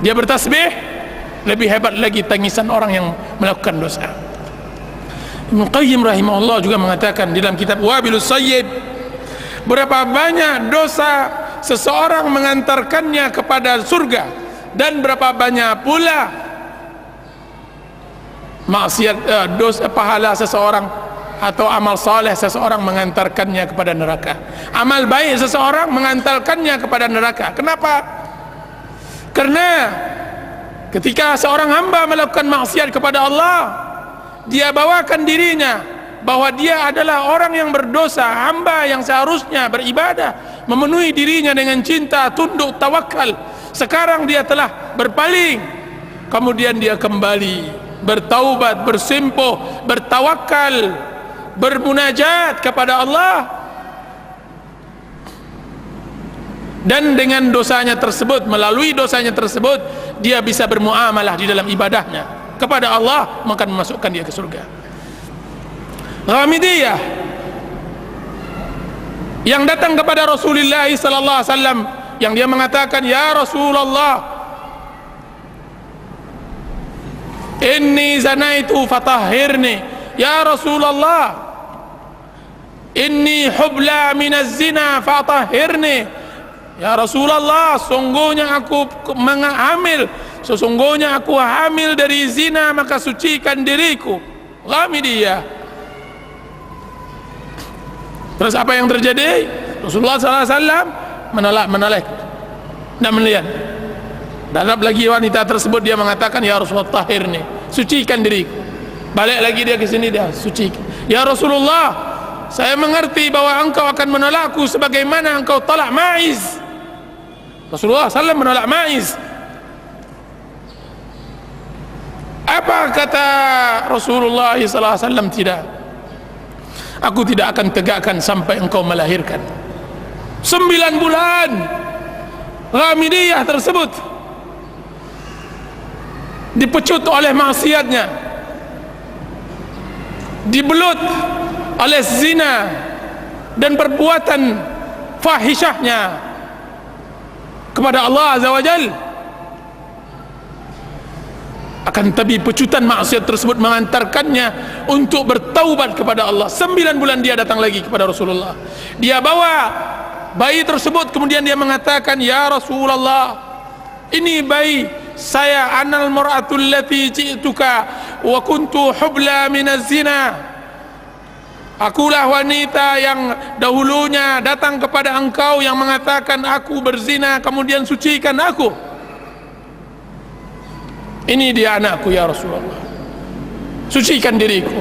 dia bertasbih, lebih hebat lagi tangisan orang yang melakukan dosa. Ibnu Qayyim rahimahullah juga mengatakan di dalam kitab Wabilus Sayyib, berapa banyak dosa seseorang mengantarkannya kepada surga, dan berapa banyak pula maksiat dosa pahala seseorang atau amal saleh seseorang mengantarkannya kepada neraka. Amal baik seseorang mengantarkannya kepada neraka. Kenapa? Karena ketika seorang hamba melakukan maksiat kepada Allah, dia bawakan dirinya bahwa dia adalah orang yang berdosa, hamba yang seharusnya beribadah, memenuhi dirinya dengan cinta, tunduk, tawakal. Sekarang dia telah berpaling, kemudian dia kembali bertaubat, bersimpuh, bertawakal, bermunajat kepada Allah, dan dengan dosanya tersebut, melalui dosanya tersebut, dia bisa bermuamalah di dalam ibadahnya kepada Allah, maka memasukkan dia ke surga. Ghamidiyah yang datang kepada Rasulullah sallallahu alaihi wasallam, yang dia mengatakan, ya Rasulullah, inni zanaitu fatahhirni. Ya Rasulullah, inni hubla minaz zina fatahhirni. Ya Rasulullah, sungguhnya aku hamil, sesungguhnya aku hamil dari zina, maka sucikan diriku. Ghamidiyah. Terus apa yang terjadi? Rasulullah SAW menolak dan melihat. Datang lagi wanita tersebut, dia mengatakan, ya Rasulullah, tahirni, sucikan diriku. Balik lagi dia ke sini, dia sucikan. Ya Rasulullah, saya mengerti bahwa engkau akan menolakku sebagaimana engkau tolak Ma'iz. Rasulullah SAW menolak Ma'iz. Apa kata Rasulullah SAW? Tidak, aku tidak akan tegakkan sampai engkau melahirkan. 9 bulan Ghamidiyah tersebut dipecut oleh maksiatnya, dibelut oleh zina dan perbuatan fahisyahnya kepada Allah Azza wa Jal. Akan tapi pecutan maksiat tersebut mengantarkannya untuk bertaubat kepada Allah. 9 bulan dia datang lagi kepada Rasulullah, dia bawa bayi tersebut, kemudian dia mengatakan, ya Rasulullah, ini bayi saya, anal mar'atul lati ji'tuka wa kuntu hubla minaz zina. Akulah wanita yang dahulunya datang kepada engkau yang mengatakan aku berzina, kemudian sucikan aku. Ini dia anakku ya Rasulullah, sucikan diriku.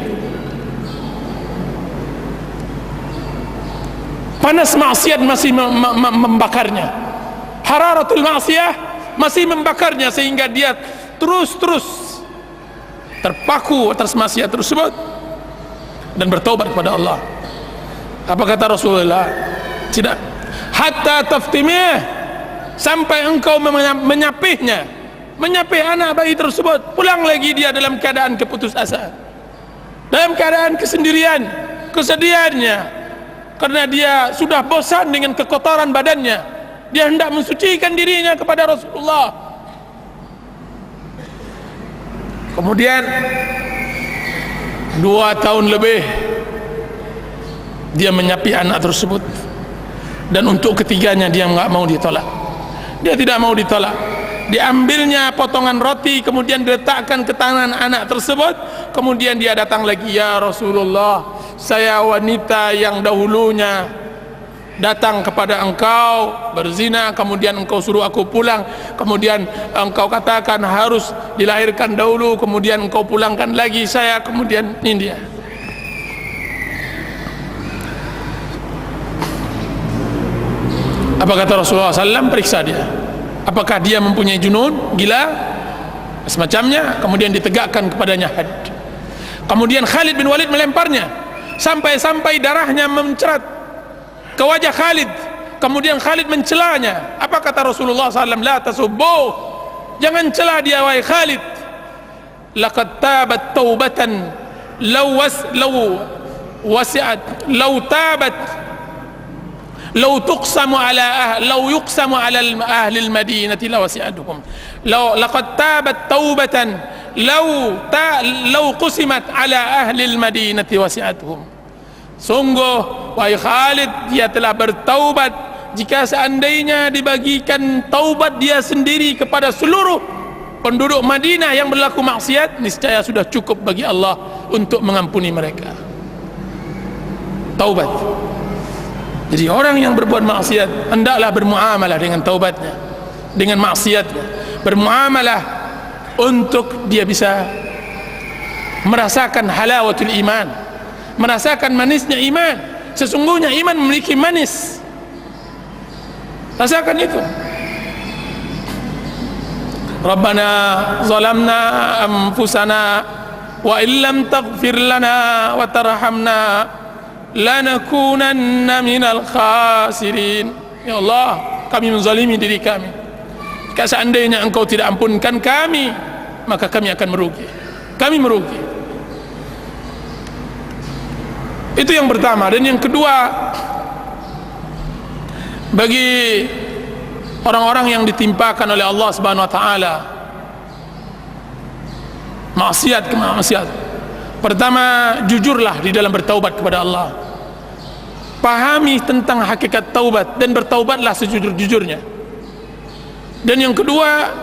Panas maksiat masih membakarnya, hararatul maksiyah masih membakarnya, sehingga dia terus terpaku atas maksiat tersebut dan bertaubat kepada Allah. Apa kata Rasulullah? Tidak, hatta taftimih, sampai engkau menyapihnya, menyapih anak bayi tersebut. Pulang lagi dia dalam keadaan keputus asa, dalam keadaan kesendirian, kesedihannya, karena dia sudah bosan dengan kekotoran badannya. Dia hendak mensucikan dirinya kepada Rasulullah. Kemudian 2 tahun lebih dia menyapi anak tersebut, dan untuk ketiganya dia enggak mau ditolak. Dia tidak mau ditolak. Diambilnya potongan roti, kemudian diletakkan ke tangan anak tersebut. Kemudian dia datang lagi, ya Rasulullah, saya wanita yang dahulunya datang kepada engkau berzina, kemudian engkau suruh aku pulang, kemudian engkau katakan harus dilahirkan dahulu, kemudian engkau pulangkan lagi saya, kemudian ini dia. Apa kata Rasulullah SAW? Periksa dia, apakah dia mempunyai junun, gila, semacamnya. Kemudian ditegakkan kepadanya had. Kemudian Khalid bin Walid melemparnya sampai darahnya mencerat ke wajah Khalid. Kemudian Khalid mencelanya. Apa kata Rasulullah SAW? La tasubbu, jangan celah dia wahai Khalid. Laqad tabat taubatan law wasi'at law tabat law tuqsamu ala law yuqsamu ala ahli al-madinati la wasi'atuhum. Laqad tabat taubatan law qusimat ala ahli al-madinati wasi'atuhum. Sungguh wahai Khalid, dia telah bertaubat. Jika seandainya dibagikan taubat dia sendiri kepada seluruh penduduk Madinah yang berlaku maksiat, niscaya sudah cukup bagi Allah untuk mengampuni mereka. Taubat. Jadi orang yang berbuat maksiat hendaklah bermuamalah dengan taubatnya, dengan maksiatnya, bermuamalah untuk dia bisa merasakan halawatul iman, merasakan manisnya iman. Sesungguhnya iman memiliki manis, rasakan itu. Rabbana zalamna anfusana wa illam taghfir lana wa tarhamna lanakunanna minal khasirin. Ya Allah, kami menzalimi diri kami. Jika seandainya engkau tidak ampunkan kami, maka kami akan merugi. Kami merugi. Itu yang pertama. Dan yang kedua, bagi orang-orang yang ditimpakan oleh Allah Subhanahu wa taala maksiat ke maksiat, pertama, jujurlah di dalam bertaubat kepada Allah. Pahami tentang hakikat taubat dan bertaubatlah sejujur-jujurnya. Dan yang kedua,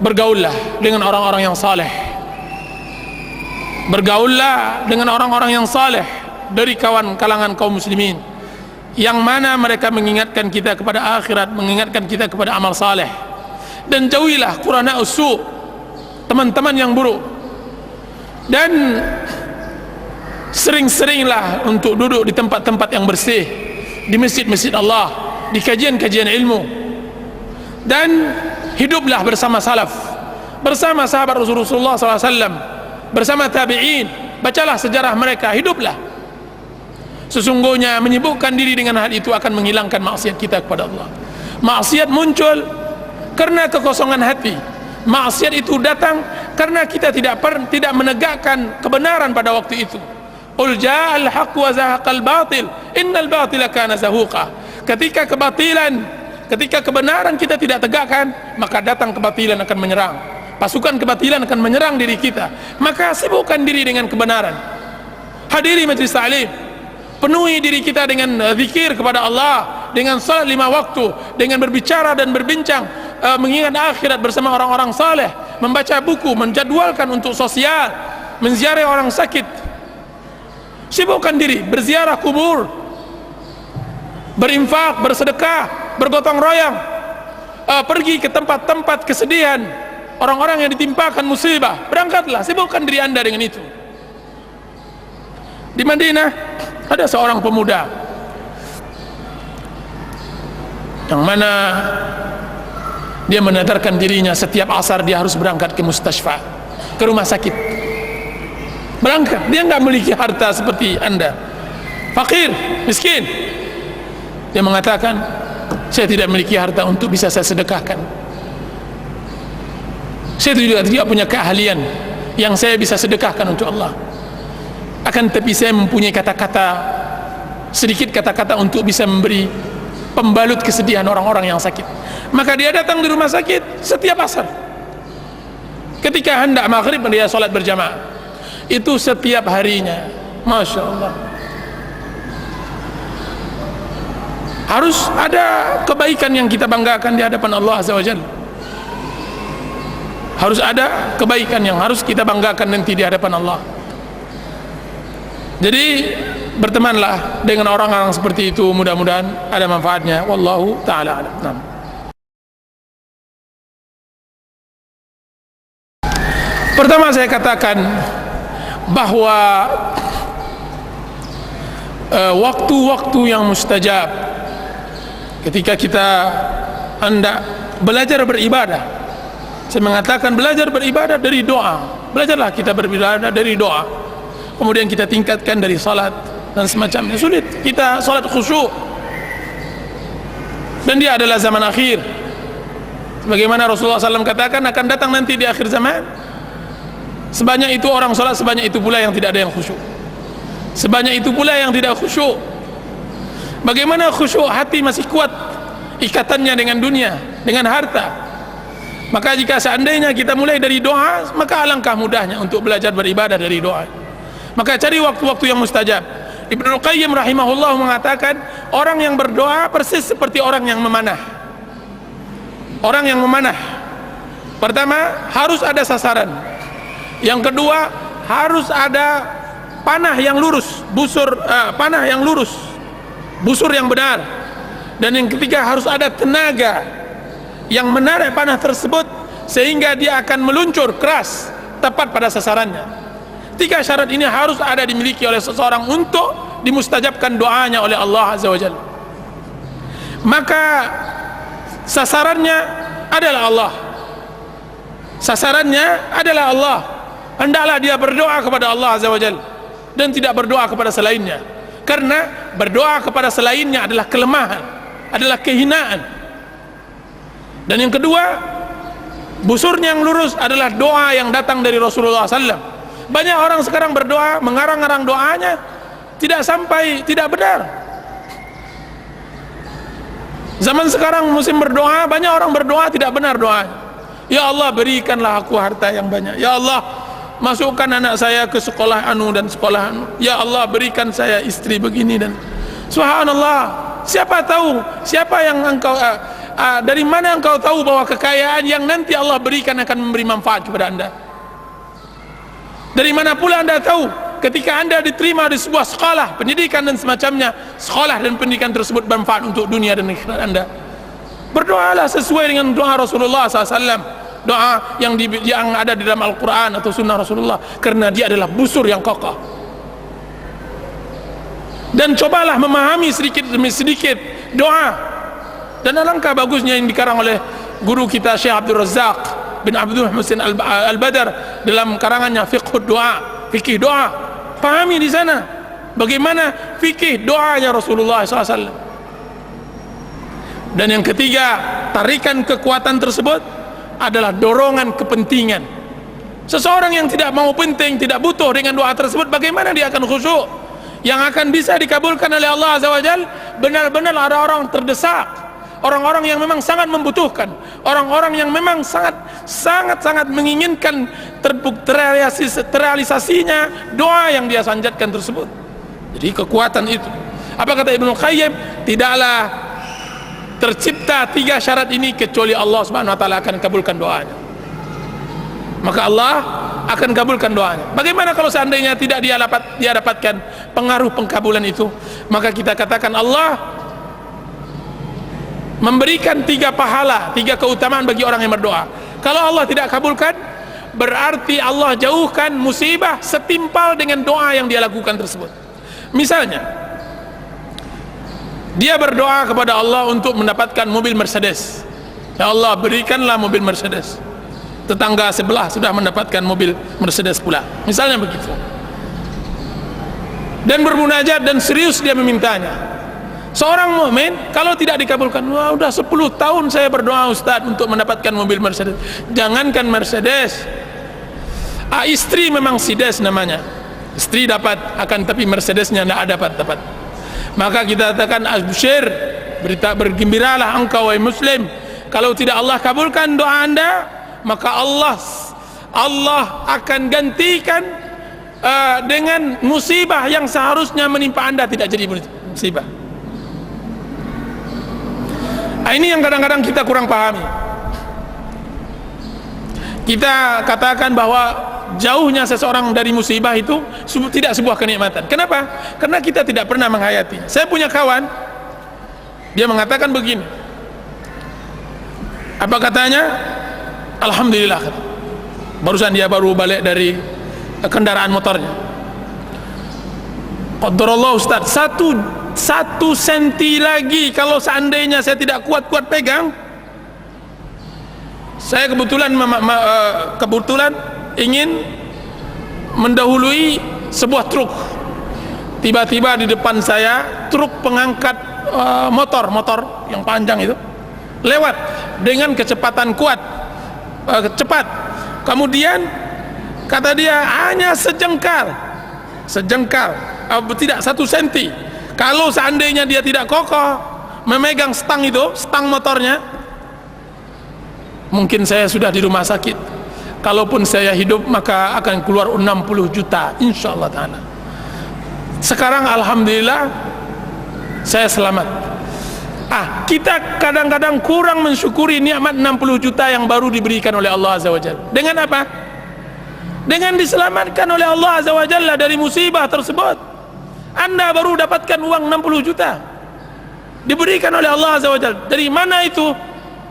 bergaullah dengan orang-orang yang saleh. Bergaullah dengan orang-orang yang saleh dari kalangan kaum muslimin, yang mana mereka mengingatkan kita kepada akhirat, mengingatkan kita kepada amal saleh. Dan jauhilah qurana usu, teman-teman yang buruk. Dan sering-seringlah untuk duduk di tempat-tempat yang bersih, di masjid-masjid Allah, di kajian-kajian ilmu. Dan hiduplah bersama salaf, bersama sahabat Rasulullah SAW, bersama tabi'in. Bacalah sejarah mereka, hiduplah. Sesungguhnya menyibukkan diri dengan hal itu akan menghilangkan maksiat kita kepada Allah. Maksiat muncul karena kekosongan hati. Maksiat itu datang karena kita tidak menegakkan kebenaran pada waktu itu. Qul ja'al haqq wa zahaqal batil innal batila kana zahuqa. Ketika kebenaran kita tidak tegakkan, maka datang kebatilan akan menyerang. Pasukan kebatilan akan menyerang diri kita. Maka sibukkan diri dengan kebenaran. Hadiri majlis ta'lim, penuhi diri kita dengan zikir kepada Allah, dengan salat 5 waktu, dengan berbicara dan berbincang, mengingat akhirat bersama orang-orang saleh, membaca buku, menjadwalkan untuk sosial, menziarahi orang sakit. Sibukkan diri, berziarah kubur, berinfak, bersedekah, bergotong royong, pergi ke tempat-tempat kesedihan orang-orang yang ditimpakan musibah. Berangkatlah, sibukkan diri anda dengan itu. Di Madinah ada seorang pemuda yang mana dia menadarkan dirinya setiap asar dia harus berangkat ke mustasfa, ke rumah sakit. Berangkat, dia enggak memiliki harta seperti anda, fakir, miskin. Dia mengatakan, saya tidak memiliki harta untuk bisa saya sedekahkan. Saya juga tidak punya keahlian yang saya bisa sedekahkan untuk Allah. Akan tetapi saya mempunyai kata-kata, sedikit kata-kata untuk bisa memberi pembalut kesedihan orang-orang yang sakit. Maka dia datang di rumah sakit setiap asar. Ketika hendak maghrib dia sholat berjamaah. Itu setiap harinya. Masya Allah. Harus ada kebaikan yang kita banggakan di hadapan Allah Azza wa Jalla. Harus ada kebaikan yang harus kita banggakan nanti di hadapan Allah. Jadi bertemanlah dengan orang-orang seperti itu, mudah-mudahan ada manfaatnya. Wallahu ta'ala a'lam. Nah. Pertama saya katakan bahwa waktu-waktu yang mustajab ketika kita hendak belajar beribadah, saya mengatakan belajar beribadah dari doa. Belajarlah kita beribadah dari doa, kemudian kita tingkatkan dari salat dan semacamnya. Sulit kita salat khusyuk, dan dia adalah zaman akhir. Sebagaimana Rasulullah SAW katakan, akan datang nanti di akhir zaman, sebanyak itu orang salat, sebanyak itu pula yang tidak ada yang khusyuk, sebanyak itu pula yang tidak khusyuk. Bagaimana khusyuk? Hati masih kuat ikatannya dengan dunia, dengan harta. Maka jika seandainya kita mulai dari doa, maka alangkah mudahnya untuk belajar beribadah dari doa. Maka cari waktu-waktu yang mustajab. Ibnu Qayyim rahimahullah mengatakan, orang yang berdoa persis seperti orang yang memanah. Orang yang memanah, pertama harus ada sasaran, yang kedua harus ada panah yang lurus, panah yang lurus, busur yang benar, dan yang ketiga harus ada tenaga yang menarik panah tersebut sehingga dia akan meluncur keras tepat pada sasarannya. Tiga syarat ini harus ada dimiliki oleh seseorang untuk dimustajabkan doanya oleh Allah Azza wa Jalla. Maka sasarannya adalah Allah, sasarannya adalah Allah. Hendaklah dia berdoa kepada Allah Azza wa Jalla dan tidak berdoa kepada selainnya, karena berdoa kepada selainnya adalah kelemahan, adalah kehinaan. Dan yang kedua, busurnya yang lurus adalah doa yang datang dari Rasulullah SAW. Banyak orang sekarang berdoa, mengarang-arang doanya, tidak sampai, tidak benar. Zaman sekarang musim berdoa, banyak orang berdoa tidak benar doanya. Ya Allah, berikanlah aku harta yang banyak. Ya Allah, masukkan anak saya ke sekolah anu dan sekolah anu. Ya Allah, berikan saya istri begini dan subhanallah. Siapa tahu, siapa yang engkau dari mana engkau tahu bahwa kekayaan yang nanti Allah berikan akan memberi manfaat kepada anda? Dari mana pula anda tahu ketika anda diterima di sebuah sekolah pendidikan dan semacamnya, sekolah dan pendidikan tersebut bermanfaat untuk dunia dan akhirat anda? Berdoalah sesuai dengan doa Rasulullah SAW, doa yang ada di dalam Al-Quran atau Sunnah Rasulullah, karena dia adalah busur yang kokoh. Dan cobalah memahami sedikit demi sedikit doa. Dan alangkah bagusnya yang dikarang oleh guru kita Syekh Abdul Razak bin Abdul Muhsin Al-Badar dalam karangannya Fiqhud Doa, fikih doa. Pahami di sana bagaimana fikih doanya Rasulullah SAW. Dan yang ketiga, tarikan kekuatan tersebut adalah dorongan kepentingan. Seseorang yang tidak mau penting, tidak butuh dengan doa tersebut, bagaimana dia akan khusyuk? Yang akan bisa dikabulkan oleh Allah Azza wa Jalla benar-benar ada orang terdesak, orang-orang yang memang sangat membutuhkan, orang-orang yang memang sangat menginginkan terrealisasinya doa yang dia sanjatkan tersebut. Jadi kekuatan itu, apa kata Ibnu Qayyim, tidaklah tercipta tiga syarat ini kecuali Allah Subhanahu wa taala akan kabulkan doanya. Maka Allah akan kabulkan doanya. Bagaimana kalau seandainya tidak dia dapatkan pengaruh pengkabulan itu? Maka kita katakan Allah memberikan tiga pahala, tiga keutamaan bagi orang yang berdoa. Kalau Allah tidak kabulkan, berarti Allah jauhkan musibah setimpal dengan doa yang dia lakukan tersebut. Misalnya, dia berdoa kepada Allah untuk mendapatkan mobil Mercedes. Ya Allah, berikanlah mobil Mercedes. Tetangga sebelah sudah mendapatkan mobil Mercedes pula, misalnya begitu. Dan bermunajat dan serius dia memintanya. Seorang mukmin kalau tidak dikabulkan, wah udah 10 tahun saya berdoa Ustaz untuk mendapatkan mobil Mercedes. Jangankan Mercedes, istri memang Sides namanya, istri dapat, akan tapi Mercedesnya tidak dapat. Maka kita katakan absyir, bergembiralah engkau wahai muslim, kalau tidak Allah kabulkan doa anda, maka Allah akan gantikan dengan musibah yang seharusnya menimpa anda tidak jadi musibah. Ini yang kadang-kadang kita kurang pahami. Kita katakan bahwa jauhnya seseorang dari musibah itu tidak sebuah kenikmatan. Kenapa? Karena kita tidak pernah menghayati. Saya punya kawan, dia mengatakan begini, apa katanya? Alhamdulillah, barusan dia baru balik dari kendaraan motornya. Qadarullah Ustaz, satu senti lagi kalau seandainya saya tidak kuat-kuat pegang, saya kebetulan ingin mendahului sebuah truk. Tiba-tiba di depan saya truk pengangkat motor yang panjang itu lewat dengan kecepatan kuat, cepat. Kemudian kata dia hanya sejengkal, tidak 1 senti. Kalau seandainya dia tidak kokoh memegang stang motornya, mungkin saya sudah di rumah sakit. Kalaupun saya hidup maka akan keluar 60 juta insyaallah ta'ala. Sekarang alhamdulillah saya selamat. Kita kadang-kadang kurang mensyukuri nikmat 60 juta yang baru diberikan oleh Allah Azza wa Jalla. Dengan apa? Dengan diselamatkan oleh Allah Azza wa Jalla dari musibah tersebut. Anda baru dapatkan uang 60 juta diberikan oleh Allah Azza wa Jalla. Dari mana itu?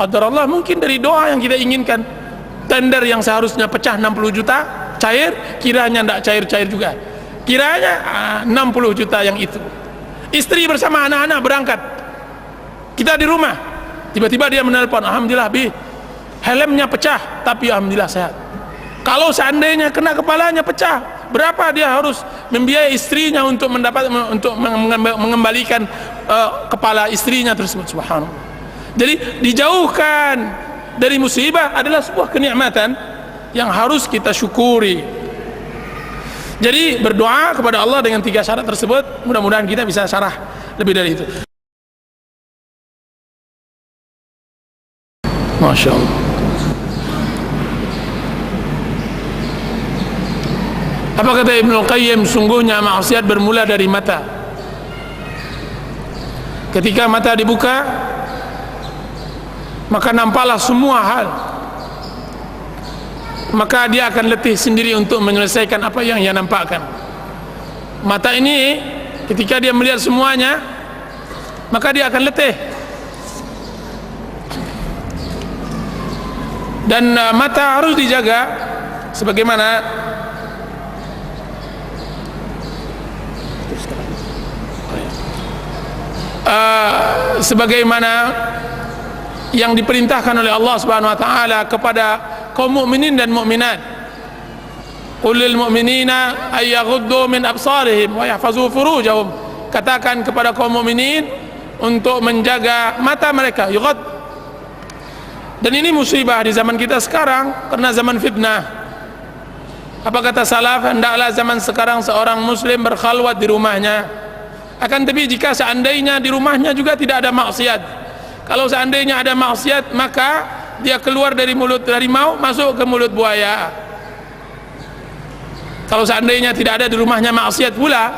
Qadarullah, mungkin dari doa yang kita inginkan. Tender yang seharusnya pecah 60 juta cair, kiranya tidak cair-cair juga. Kiranya 60 juta yang itu. Istri bersama anak-anak berangkat, kita di rumah, tiba-tiba dia menelpon, alhamdulillah Bi, helmnya pecah tapi alhamdulillah sehat. Kalau seandainya kena kepalanya pecah, berapa dia harus membiayai istrinya untuk mengembalikan kepala istrinya tersebut? Subhanallah. Jadi dijauhkan dari musibah adalah sebuah kenikmatan yang harus kita syukuri. Jadi berdoa kepada Allah dengan 3 syarat tersebut, mudah-mudahan kita bisa syarah lebih dari itu. Masya Allah. Apa kata Ibnu Qayyim? Sungguhnya maksiat bermula dari mata. Ketika mata dibuka, maka nampaklah semua hal, maka dia akan letih sendiri untuk menyelesaikan apa yang ia nampakkan. Mata ini ketika dia melihat semuanya, maka dia akan letih. Dan mata harus dijaga sebagaimana yang diperintahkan oleh Allah Subhanahu wa taala kepada kaum mukminin dan mukminat. Qul lil mu'minina ay yaghuddu min absarihim wa yahfazu furujahum. Katakan kepada kaum mukminin untuk menjaga mata mereka, yughad. Dan ini musibah di zaman kita sekarang karena zaman fitnah. Apa kata salaf? Hendaklah zaman sekarang seorang muslim berkhalwat di rumahnya. Akan tapi jika seandainya di rumahnya juga tidak ada maksiat, kalau seandainya ada maksiat, maka dia keluar dari mulut harimau masuk ke mulut buaya. Kalau seandainya tidak ada di rumahnya maksiat pula,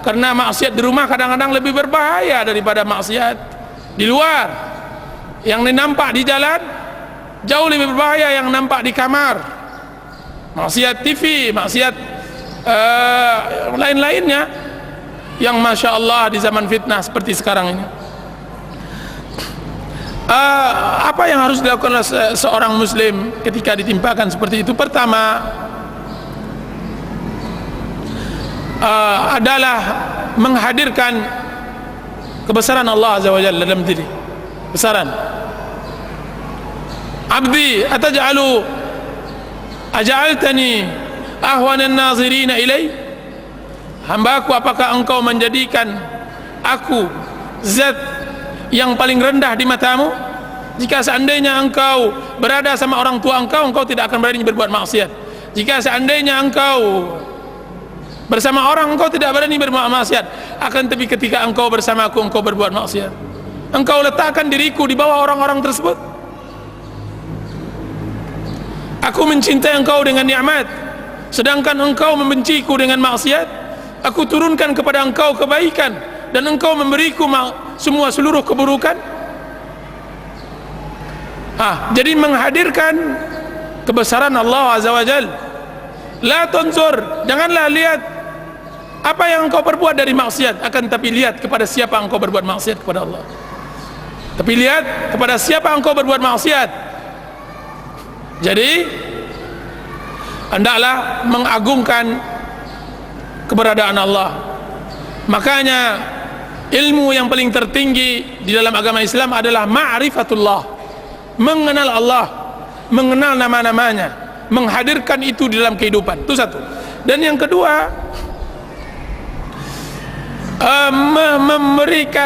karena maksiat di rumah kadang-kadang lebih berbahaya daripada maksiat di luar. Yang nampak di jalan jauh lebih berbahaya yang nampak di kamar. Maksiat TV, maksiat lain-lainnya yang Masya Allah di zaman fitnah seperti sekarang ini. Apa yang harus dilakukan oleh seorang muslim ketika ditimpakan seperti itu? Pertama adalah menghadirkan kebesaran Allah Azza wa Jalla dalam diri. Besaran. Abdi aja'altani ahwanan nazirina ilai? Hambaku, apakah engkau menjadikan aku zat yang paling rendah di matamu? Jika seandainya engkau berada sama orang tua engkau tidak akan berani berbuat maksiat. Jika seandainya engkau bersama orang, engkau tidak berani berbuat maksiat. Akan tapi ketika engkau bersama aku, engkau berbuat maksiat. Engkau letakkan diriku di bawah orang-orang tersebut. Aku mencintai engkau dengan nikmat, sedangkan engkau membenciku dengan maksiat. Aku turunkan kepada engkau kebaikan dan engkau memberiku seluruh keburukan. Jadi menghadirkan kebesaran Allah Azza wa Jalla La tanzur, janganlah lihat apa yang engkau perbuat dari maksiat, akan tapi lihat kepada siapa engkau berbuat maksiat kepada Allah. Tapi lihat kepada siapa engkau berbuat maksiat. Jadi hendaklah mengagungkan keberadaan Allah. Makanya ilmu yang paling tertinggi di dalam agama Islam adalah ma'rifatullah, mengenal Allah, mengenal nama-namanya, menghadirkan itu di dalam kehidupan. Itu satu. Dan yang kedua,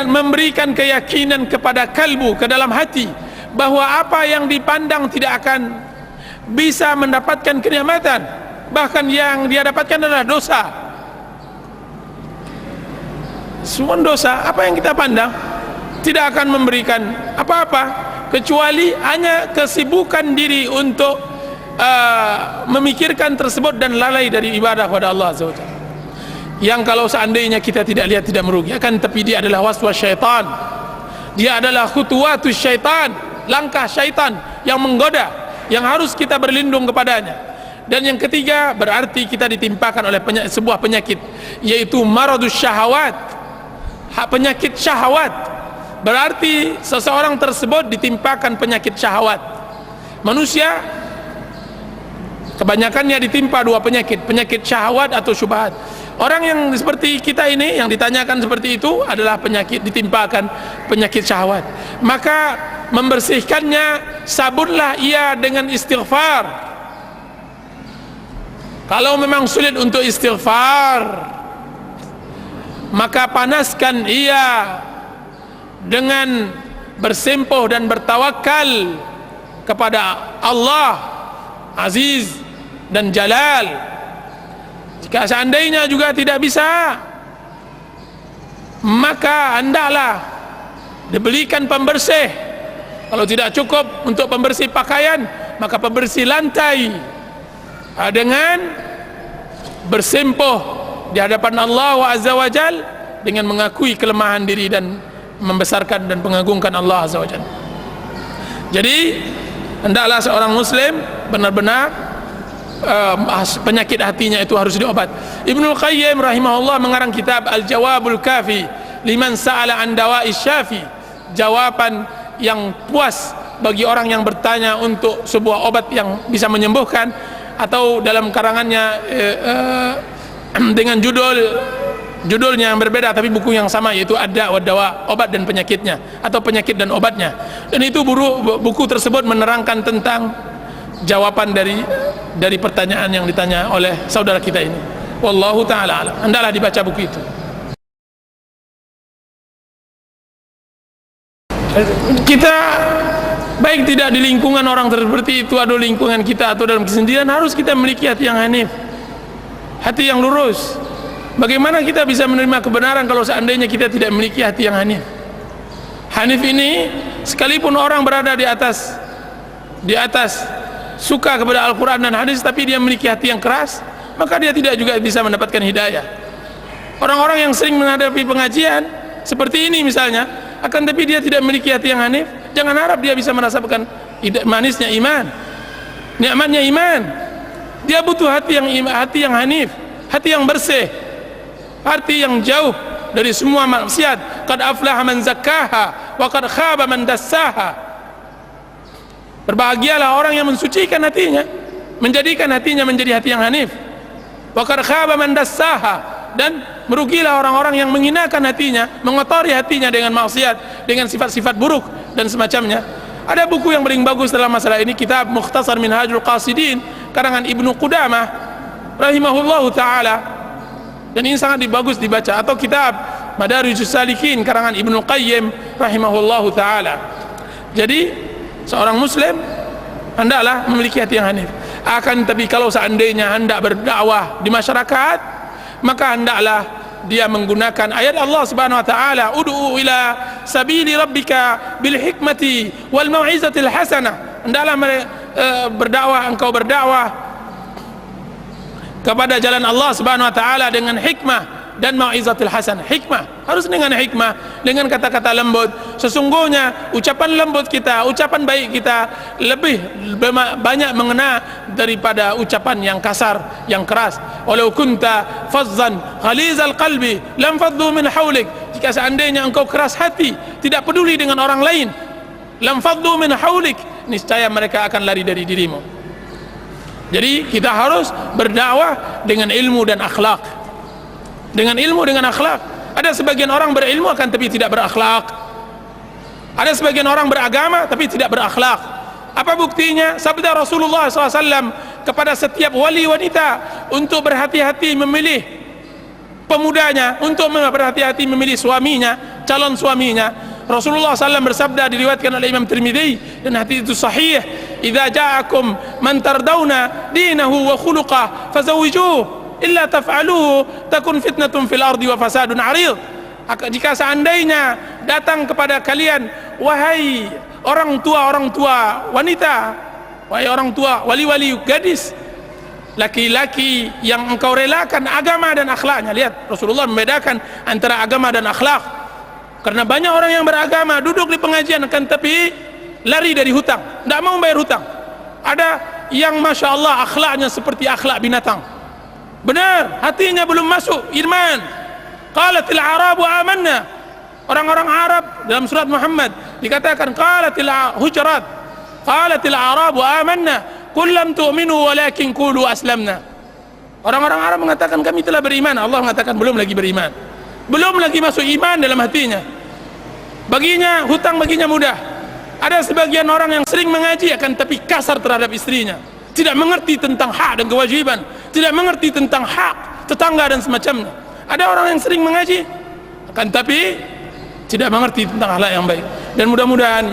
memberikan keyakinan kepada kalbu, ke dalam hati, bahwa apa yang dipandang tidak akan bisa mendapatkan kenikmatan, bahkan yang dia dapatkan adalah dosa. Semua dosa, apa yang kita pandang tidak akan memberikan apa-apa, kecuali hanya kesibukan diri untuk memikirkan tersebut dan lalai dari ibadah kepada Allah Azza wa Jalla. Yang kalau seandainya kita tidak lihat tidak merugi, akan tapi dia adalah waswas syaitan, dia adalah khutuwatus syaitan, langkah syaitan yang menggoda, yang harus kita berlindung kepadanya. Dan yang ketiga, berarti kita ditimpakan oleh sebuah penyakit, yaitu maradus syahawat, penyakit syahwat. Berarti seseorang tersebut ditimpakan penyakit syahwat. Manusia kebanyakannya ditimpa dua penyakit, penyakit syahwat atau syubhat. Orang yang seperti kita ini, yang ditanyakan seperti itu, adalah penyakit, ditimpakan penyakit syahwat. Maka membersihkannya, sabunlah ia dengan istighfar. Kalau memang sulit untuk istighfar, maka panaskan ia dengan bersempoh dan bertawakal kepada Allah Aziz dan Jalal. Jika seandainya juga tidak bisa, maka hendaklah dibelikan pembersih. Kalau tidak cukup untuk pembersih pakaian, maka pembersih lantai, dengan bersempoh di hadapan Allah Azza wa Jal, dengan mengakui kelemahan diri dan membesarkan dan mengagungkan Allah Azza wa Jal. Jadi hendaklah seorang muslim benar-benar penyakit hatinya itu harus diobat. Ibnu Qayyim rahimahullah mengarang kitab Al-Jawabul Kafi liman sa'ala an dawa'is syafi, jawaban yang puas bagi orang yang bertanya untuk sebuah obat yang bisa menyembuhkan. Atau dalam karangannya dengan judulnya yang berbeda tapi buku yang sama, yaitu Ad-Da' wa Dawa, obat dan penyakitnya, atau penyakit dan obatnya. Dan itu buku tersebut menerangkan tentang jawaban dari pertanyaan yang ditanya oleh saudara kita ini. Wallahu ta'ala alam. Hendaklah dibaca buku itu. Kita baik tidak di lingkungan orang seperti itu, atau lingkungan kita, atau dalam kesendirian, harus kita memiliki hati yang hanif, hati yang lurus. Bagaimana kita bisa menerima kebenaran kalau seandainya kita tidak memiliki hati yang hanif? Hanif ini, sekalipun orang berada di atas suka kepada Al-Quran dan hadis, tapi dia memiliki hati yang keras, maka dia tidak juga bisa mendapatkan hidayah. Orang-orang yang sering menghadapi pengajian seperti ini misalnya, akan tapi dia tidak memiliki hati yang hanif, jangan harap dia bisa merasakan manisnya iman, nikmatnya iman. Dia butuh hati yang hanif, hati yang bersih, hati yang jauh dari semua maksiat. Qad aflaha man zakkaha wa qad khaba man dassaha. Berbahagialah orang yang mensucikan hatinya, menjadikan hatinya menjadi hati yang hanif. Wa qad khaba man dassaha, dan merugilah orang-orang yang menghinakan hatinya, mengotori hatinya dengan maksiat, dengan sifat-sifat buruk dan semacamnya. Ada buku yang paling bagus dalam masalah ini, kitab Mukhtasar Minhajul Qasidin karangan Ibnu Qudamah rahimahullahu taala, dan ini sangat bagus dibaca. Atau kitab Madarijus Salikin karangan Ibnu Qayyim rahimahullahu taala. Jadi seorang muslim hendaklah memiliki hati yang hanif. Akan tapi kalau seandainya hendak berdakwah di masyarakat, maka hendaklah dia menggunakan ayat Allah Subhanahu wa taala, ud'u ila sabili rabbika bil hikmati wal mau'izatil hasanah. Hendaklah engkau berdakwah kepada jalan Allah Subhanahu wa taala dengan hikmah dan mau'izatul hasanah. Hikmah harus dengan hikmah, dengan kata-kata lembut. Sesungguhnya ucapan lembut kita, ucapan baik kita lebih banyak mengena daripada ucapan yang kasar, yang keras. Walau kunta fazzan ghalizal qalbi lam faddu min haulik. Jika seandainya engkau keras hati, tidak peduli dengan orang lain, lam faddu min haulik, niscaya mereka akan lari dari dirimu. Jadi kita harus berdakwah dengan ilmu dan akhlak. Dengan ilmu, dengan akhlak. Ada sebagian orang berilmu akan tapi tidak berakhlak. Ada sebagian orang beragama tapi tidak berakhlak. Apa buktinya? Sabda Rasulullah SAW kepada setiap wali wanita untuk berhati-hati memilih pemudanya, untuk berhati-hati memilih suaminya, calon suaminya. Rasulullah SAW bersabda, diriwayatkan oleh Imam Tirmidzi dan hadis itu sahih, "Idza ja'akum man tardawna dinahu wa khuluquhu fazawwijuhu illa taf'aluhu takun fitnatun fil ardi wa fasadun 'arid." Jika seandainya datang kepada kalian, wahai orang tua wanita, wahai orang tua wali-wali gadis, laki-laki yang engkau relakan agama dan akhlaknya. Lihat, Rasulullah membedakan antara agama dan akhlak. Karena banyak orang yang beragama duduk di pengajian akan tapi lari dari hutang, tidak mau bayar hutang. Ada yang masya Allah akhlaknya seperti akhlak binatang. Benar, hatinya belum masuk iman. Qalatil Arabu amanna. Orang-orang Arab dalam surat Muhammad dikatakan qalatil Hujurat, qalatil Arabu amanna qul lam tu'minu walakin qulu aslamna. Orang-orang Arab mengatakan kami telah beriman. Allah mengatakan belum lagi beriman, belum lagi masuk iman dalam hatinya. Baginya hutang baginya mudah. Ada sebagian orang yang sering mengaji akan tapi kasar terhadap istrinya, tidak mengerti tentang hak dan kewajiban, tidak mengerti tentang hak tetangga dan semacamnya. Ada orang yang sering mengaji akan tapi tidak mengerti tentang akhlak yang baik. Dan mudah-mudahan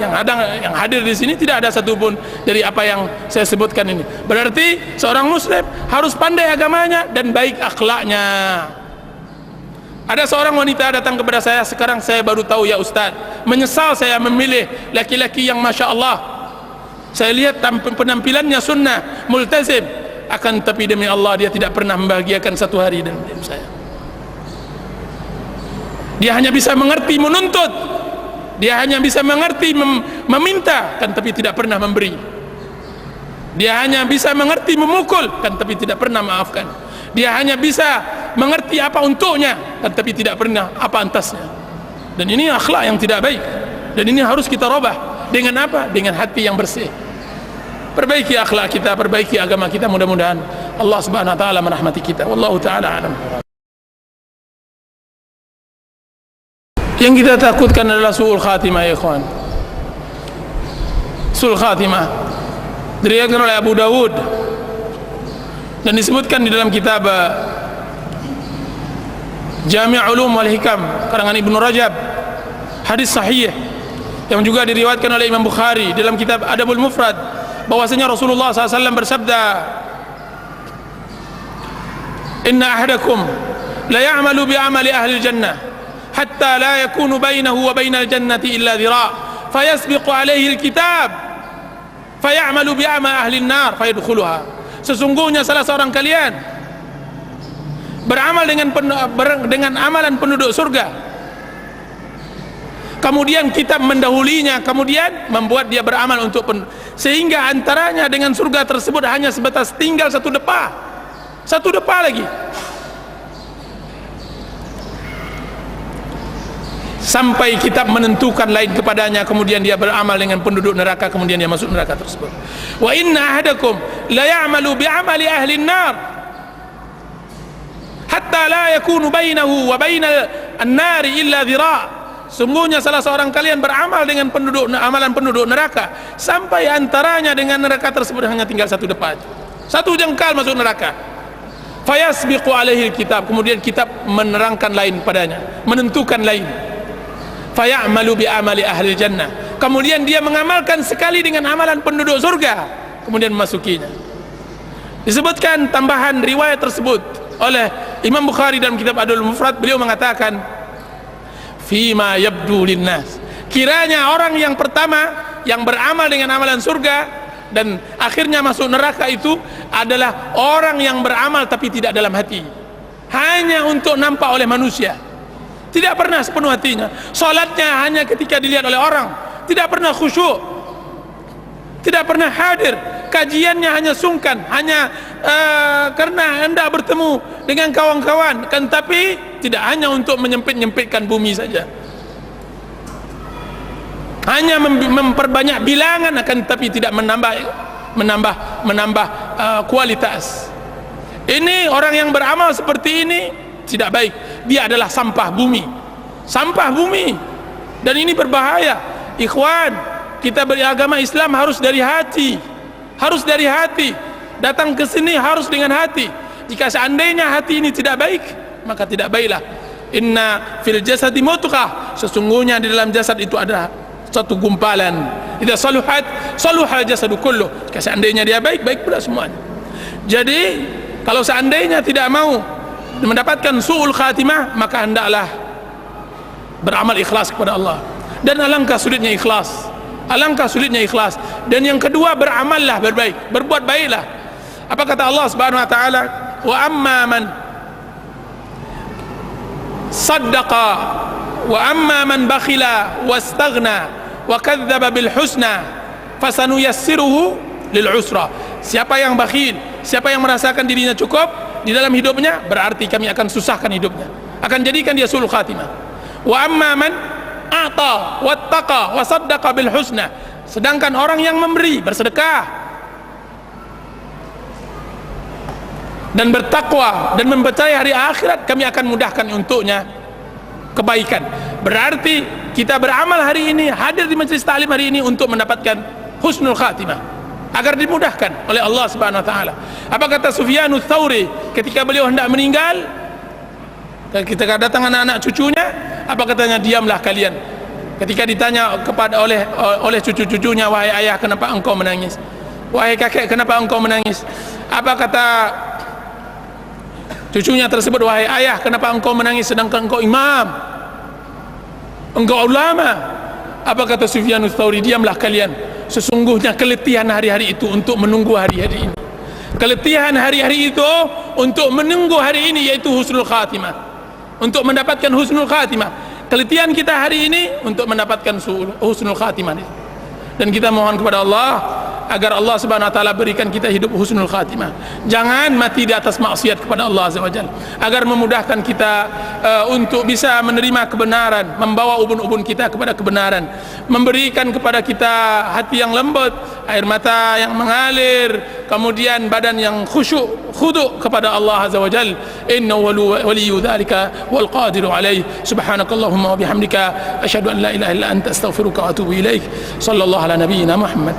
yang hadir di sini tidak ada satupun dari apa yang saya sebutkan ini. Berarti seorang muslim harus pandai agamanya dan baik akhlaknya. Ada seorang wanita datang kepada saya, sekarang saya baru tahu ya Ustaz, menyesal saya memilih laki-laki yang masya Allah. Saya lihat penampilannya sunnah, multazim, akan tapi demi Allah dia tidak pernah membahagiakan satu hari dan saya. Dia hanya bisa mengerti menuntut, dia hanya bisa mengerti meminta, kan tapi tidak pernah memberi. Dia hanya bisa mengerti memukul, kan tapi tidak pernah maafkan. Dia hanya bisa mengerti apa untuknya, kan tapi tidak pernah apa antasnya. Dan ini akhlak yang tidak baik. Dan ini harus kita robah. Dengan apa? Dengan hati yang bersih. Perbaiki akhlak kita, perbaiki agama kita. Mudah-mudahan Allah Subhanahu wa taala merahmati kita. Wallahu taala alam. Yang kita takutkan adalah su'ul khatimah ya ikhwan. Su'ul khatimah diriwayatkan oleh Abu Dawud dan disebutkan di dalam kitab Jami' Ulum wal Hikam karangan Ibnu Rajab, hadis sahih yang juga diriwayatkan oleh Imam Bukhari dalam kitab Adabul Mufrad, bahwasanya Rasulullah SAW bersabda, "Inna ahadakum la ya'malu bi amali ahli jannah hatta la yakunu bainahu wa bainal jannati illa dhira' fayasbiqu alaihi alkitab fayamalu bi amali ahli an-nar fayadkhuluha." Sesungguhnya salah seorang kalian beramal dengan amalan penduduk surga, kemudian kitab mendahulinya, kemudian membuat dia beramal untuk sehingga antaranya dengan surga tersebut hanya sebatas tinggal satu depa lagi, sampai kitab menentukan lain kepadanya, kemudian dia beramal dengan penduduk neraka, kemudian dia masuk neraka tersebut. Wa inna ahadakum la ya'malu bi amali ahli an-nar hatta la yakunu bainahu wa bainal an-nar illa dhira'. Sungguhnya salah seorang kalian beramal dengan amalan penduduk neraka sampai antaranya dengan neraka tersebut hanya tinggal satu depa, satu jengkal masuk neraka. Fayasbiqu alaihi kitab, kemudian kitab menerangkan lain padanya, menentukan lain. Fayamalu bi amali ahli jannah, kemudian dia mengamalkan sekali dengan amalan penduduk surga, kemudian memasukinya. Disebutkan tambahan riwayat tersebut oleh Imam Bukhari dalam kitab Adul Mufrad, beliau mengatakan fima yabdu linnas, kiranya orang yang pertama yang beramal dengan amalan surga dan akhirnya masuk neraka itu adalah orang yang beramal tapi tidak dalam hati. hanya untuk nampak oleh manusia, tidak pernah sepenuh hatinya. Salatnya hanya ketika dilihat oleh orang, tidak pernah khusyuk, tidak pernah hadir. Kajiannya hanya sungkan, hanya karena hendak bertemu dengan kawan-kawan, kan, tapi tidak hanya untuk menyempit-nyempitkan bumi saja, hanya memperbanyak bilangan, akan tapi tidak menambah kualitas. Ini orang yang beramal seperti ini tidak baik. Dia adalah sampah bumi, sampah bumi, dan ini berbahaya. Ikhwan, kita beragama Islam harus dari hati, harus dari hati. Datang ke sini harus dengan hati. Jika seandainya hati ini tidak baik, maka tidak baiklah. Inna fil jasadi mudghah, sesungguhnya di dalam jasad itu ada satu gumpalan. Idza saluhat saluhal jasadu kullu. Jika seandainya dia baik, baik pula semuanya. Jadi kalau seandainya tidak mau mendapatkan su'ul khatimah, maka hendaklah beramal ikhlas kepada Allah. Dan alangkah sulitnya ikhlas, alangkah sulitnya ikhlas. Dan yang kedua, beramallah berbaik, berbuat baiklah. Apa kata Allah Subhanahu wa taala? Wa amma man saddaqa wa amma man bakhila wastaghna wa kadzdzaba bil husna fasanuyassiruhu lil usra. Siapa yang bakhil, siapa yang merasakan dirinya cukup di dalam hidupnya, berarti kami akan susahkan hidupnya, akan jadikan dia sulul khatimah. Wa amma man a'ta wattaqa wa saddaqa bil husna, sedangkan orang yang memberi, bersedekah dan bertakwa dan mempercayai hari akhirat, kami akan mudahkan untuknya kebaikan. Berarti kita beramal hari ini, hadir di majelis ta'lim hari ini untuk mendapatkan husnul khatimah, agar dimudahkan oleh Allah Subhanahu wa taala. Apa kata Sufyanus Tsauri ketika beliau hendak meninggal? Ketika datang anak-anak cucunya, apa katanya? Diamlah kalian. Ketika ditanya kepada oleh cucu-cucunya, wahai ayah, kenapa engkau menangis? Wahai kakek, kenapa engkau menangis? Apa kata cucunya tersebut? Wahai ayah, kenapa engkau menangis sedangkan engkau imam, engkau ulama? Apa kata Sufyanus Tsauri? Diamlah kalian. Sesungguhnya keletihan hari-hari itu untuk menunggu hari-hari ini. Keletihan hari-hari itu untuk menunggu hari ini, yaitu husnul khatimah, untuk mendapatkan husnul khatimah. Keletihan kita hari ini untuk mendapatkan husnul khatimah. Dan kita mohon kepada Allah agar Allah Subhanahu wa taala berikan kita hidup husnul khatimah. Jangan mati di atas maksiat kepada Allah Azza wa Jalla, agar memudahkan kita untuk bisa menerima kebenaran, membawa ubun-ubun kita kepada kebenaran, memberikan kepada kita hati yang lembut, air mata yang mengalir, kemudian badan yang khusyuk, khudu' kepada Allah Azza wa Jalla. Innahu waliyyu dzalika wal qadiru alaih. Subhanakallahumma wa bihamdika asyhadu an la ilaha illa anta astaghfiruka wa atubu ilaik. Sallallahu ala nabiyyina Muhammad.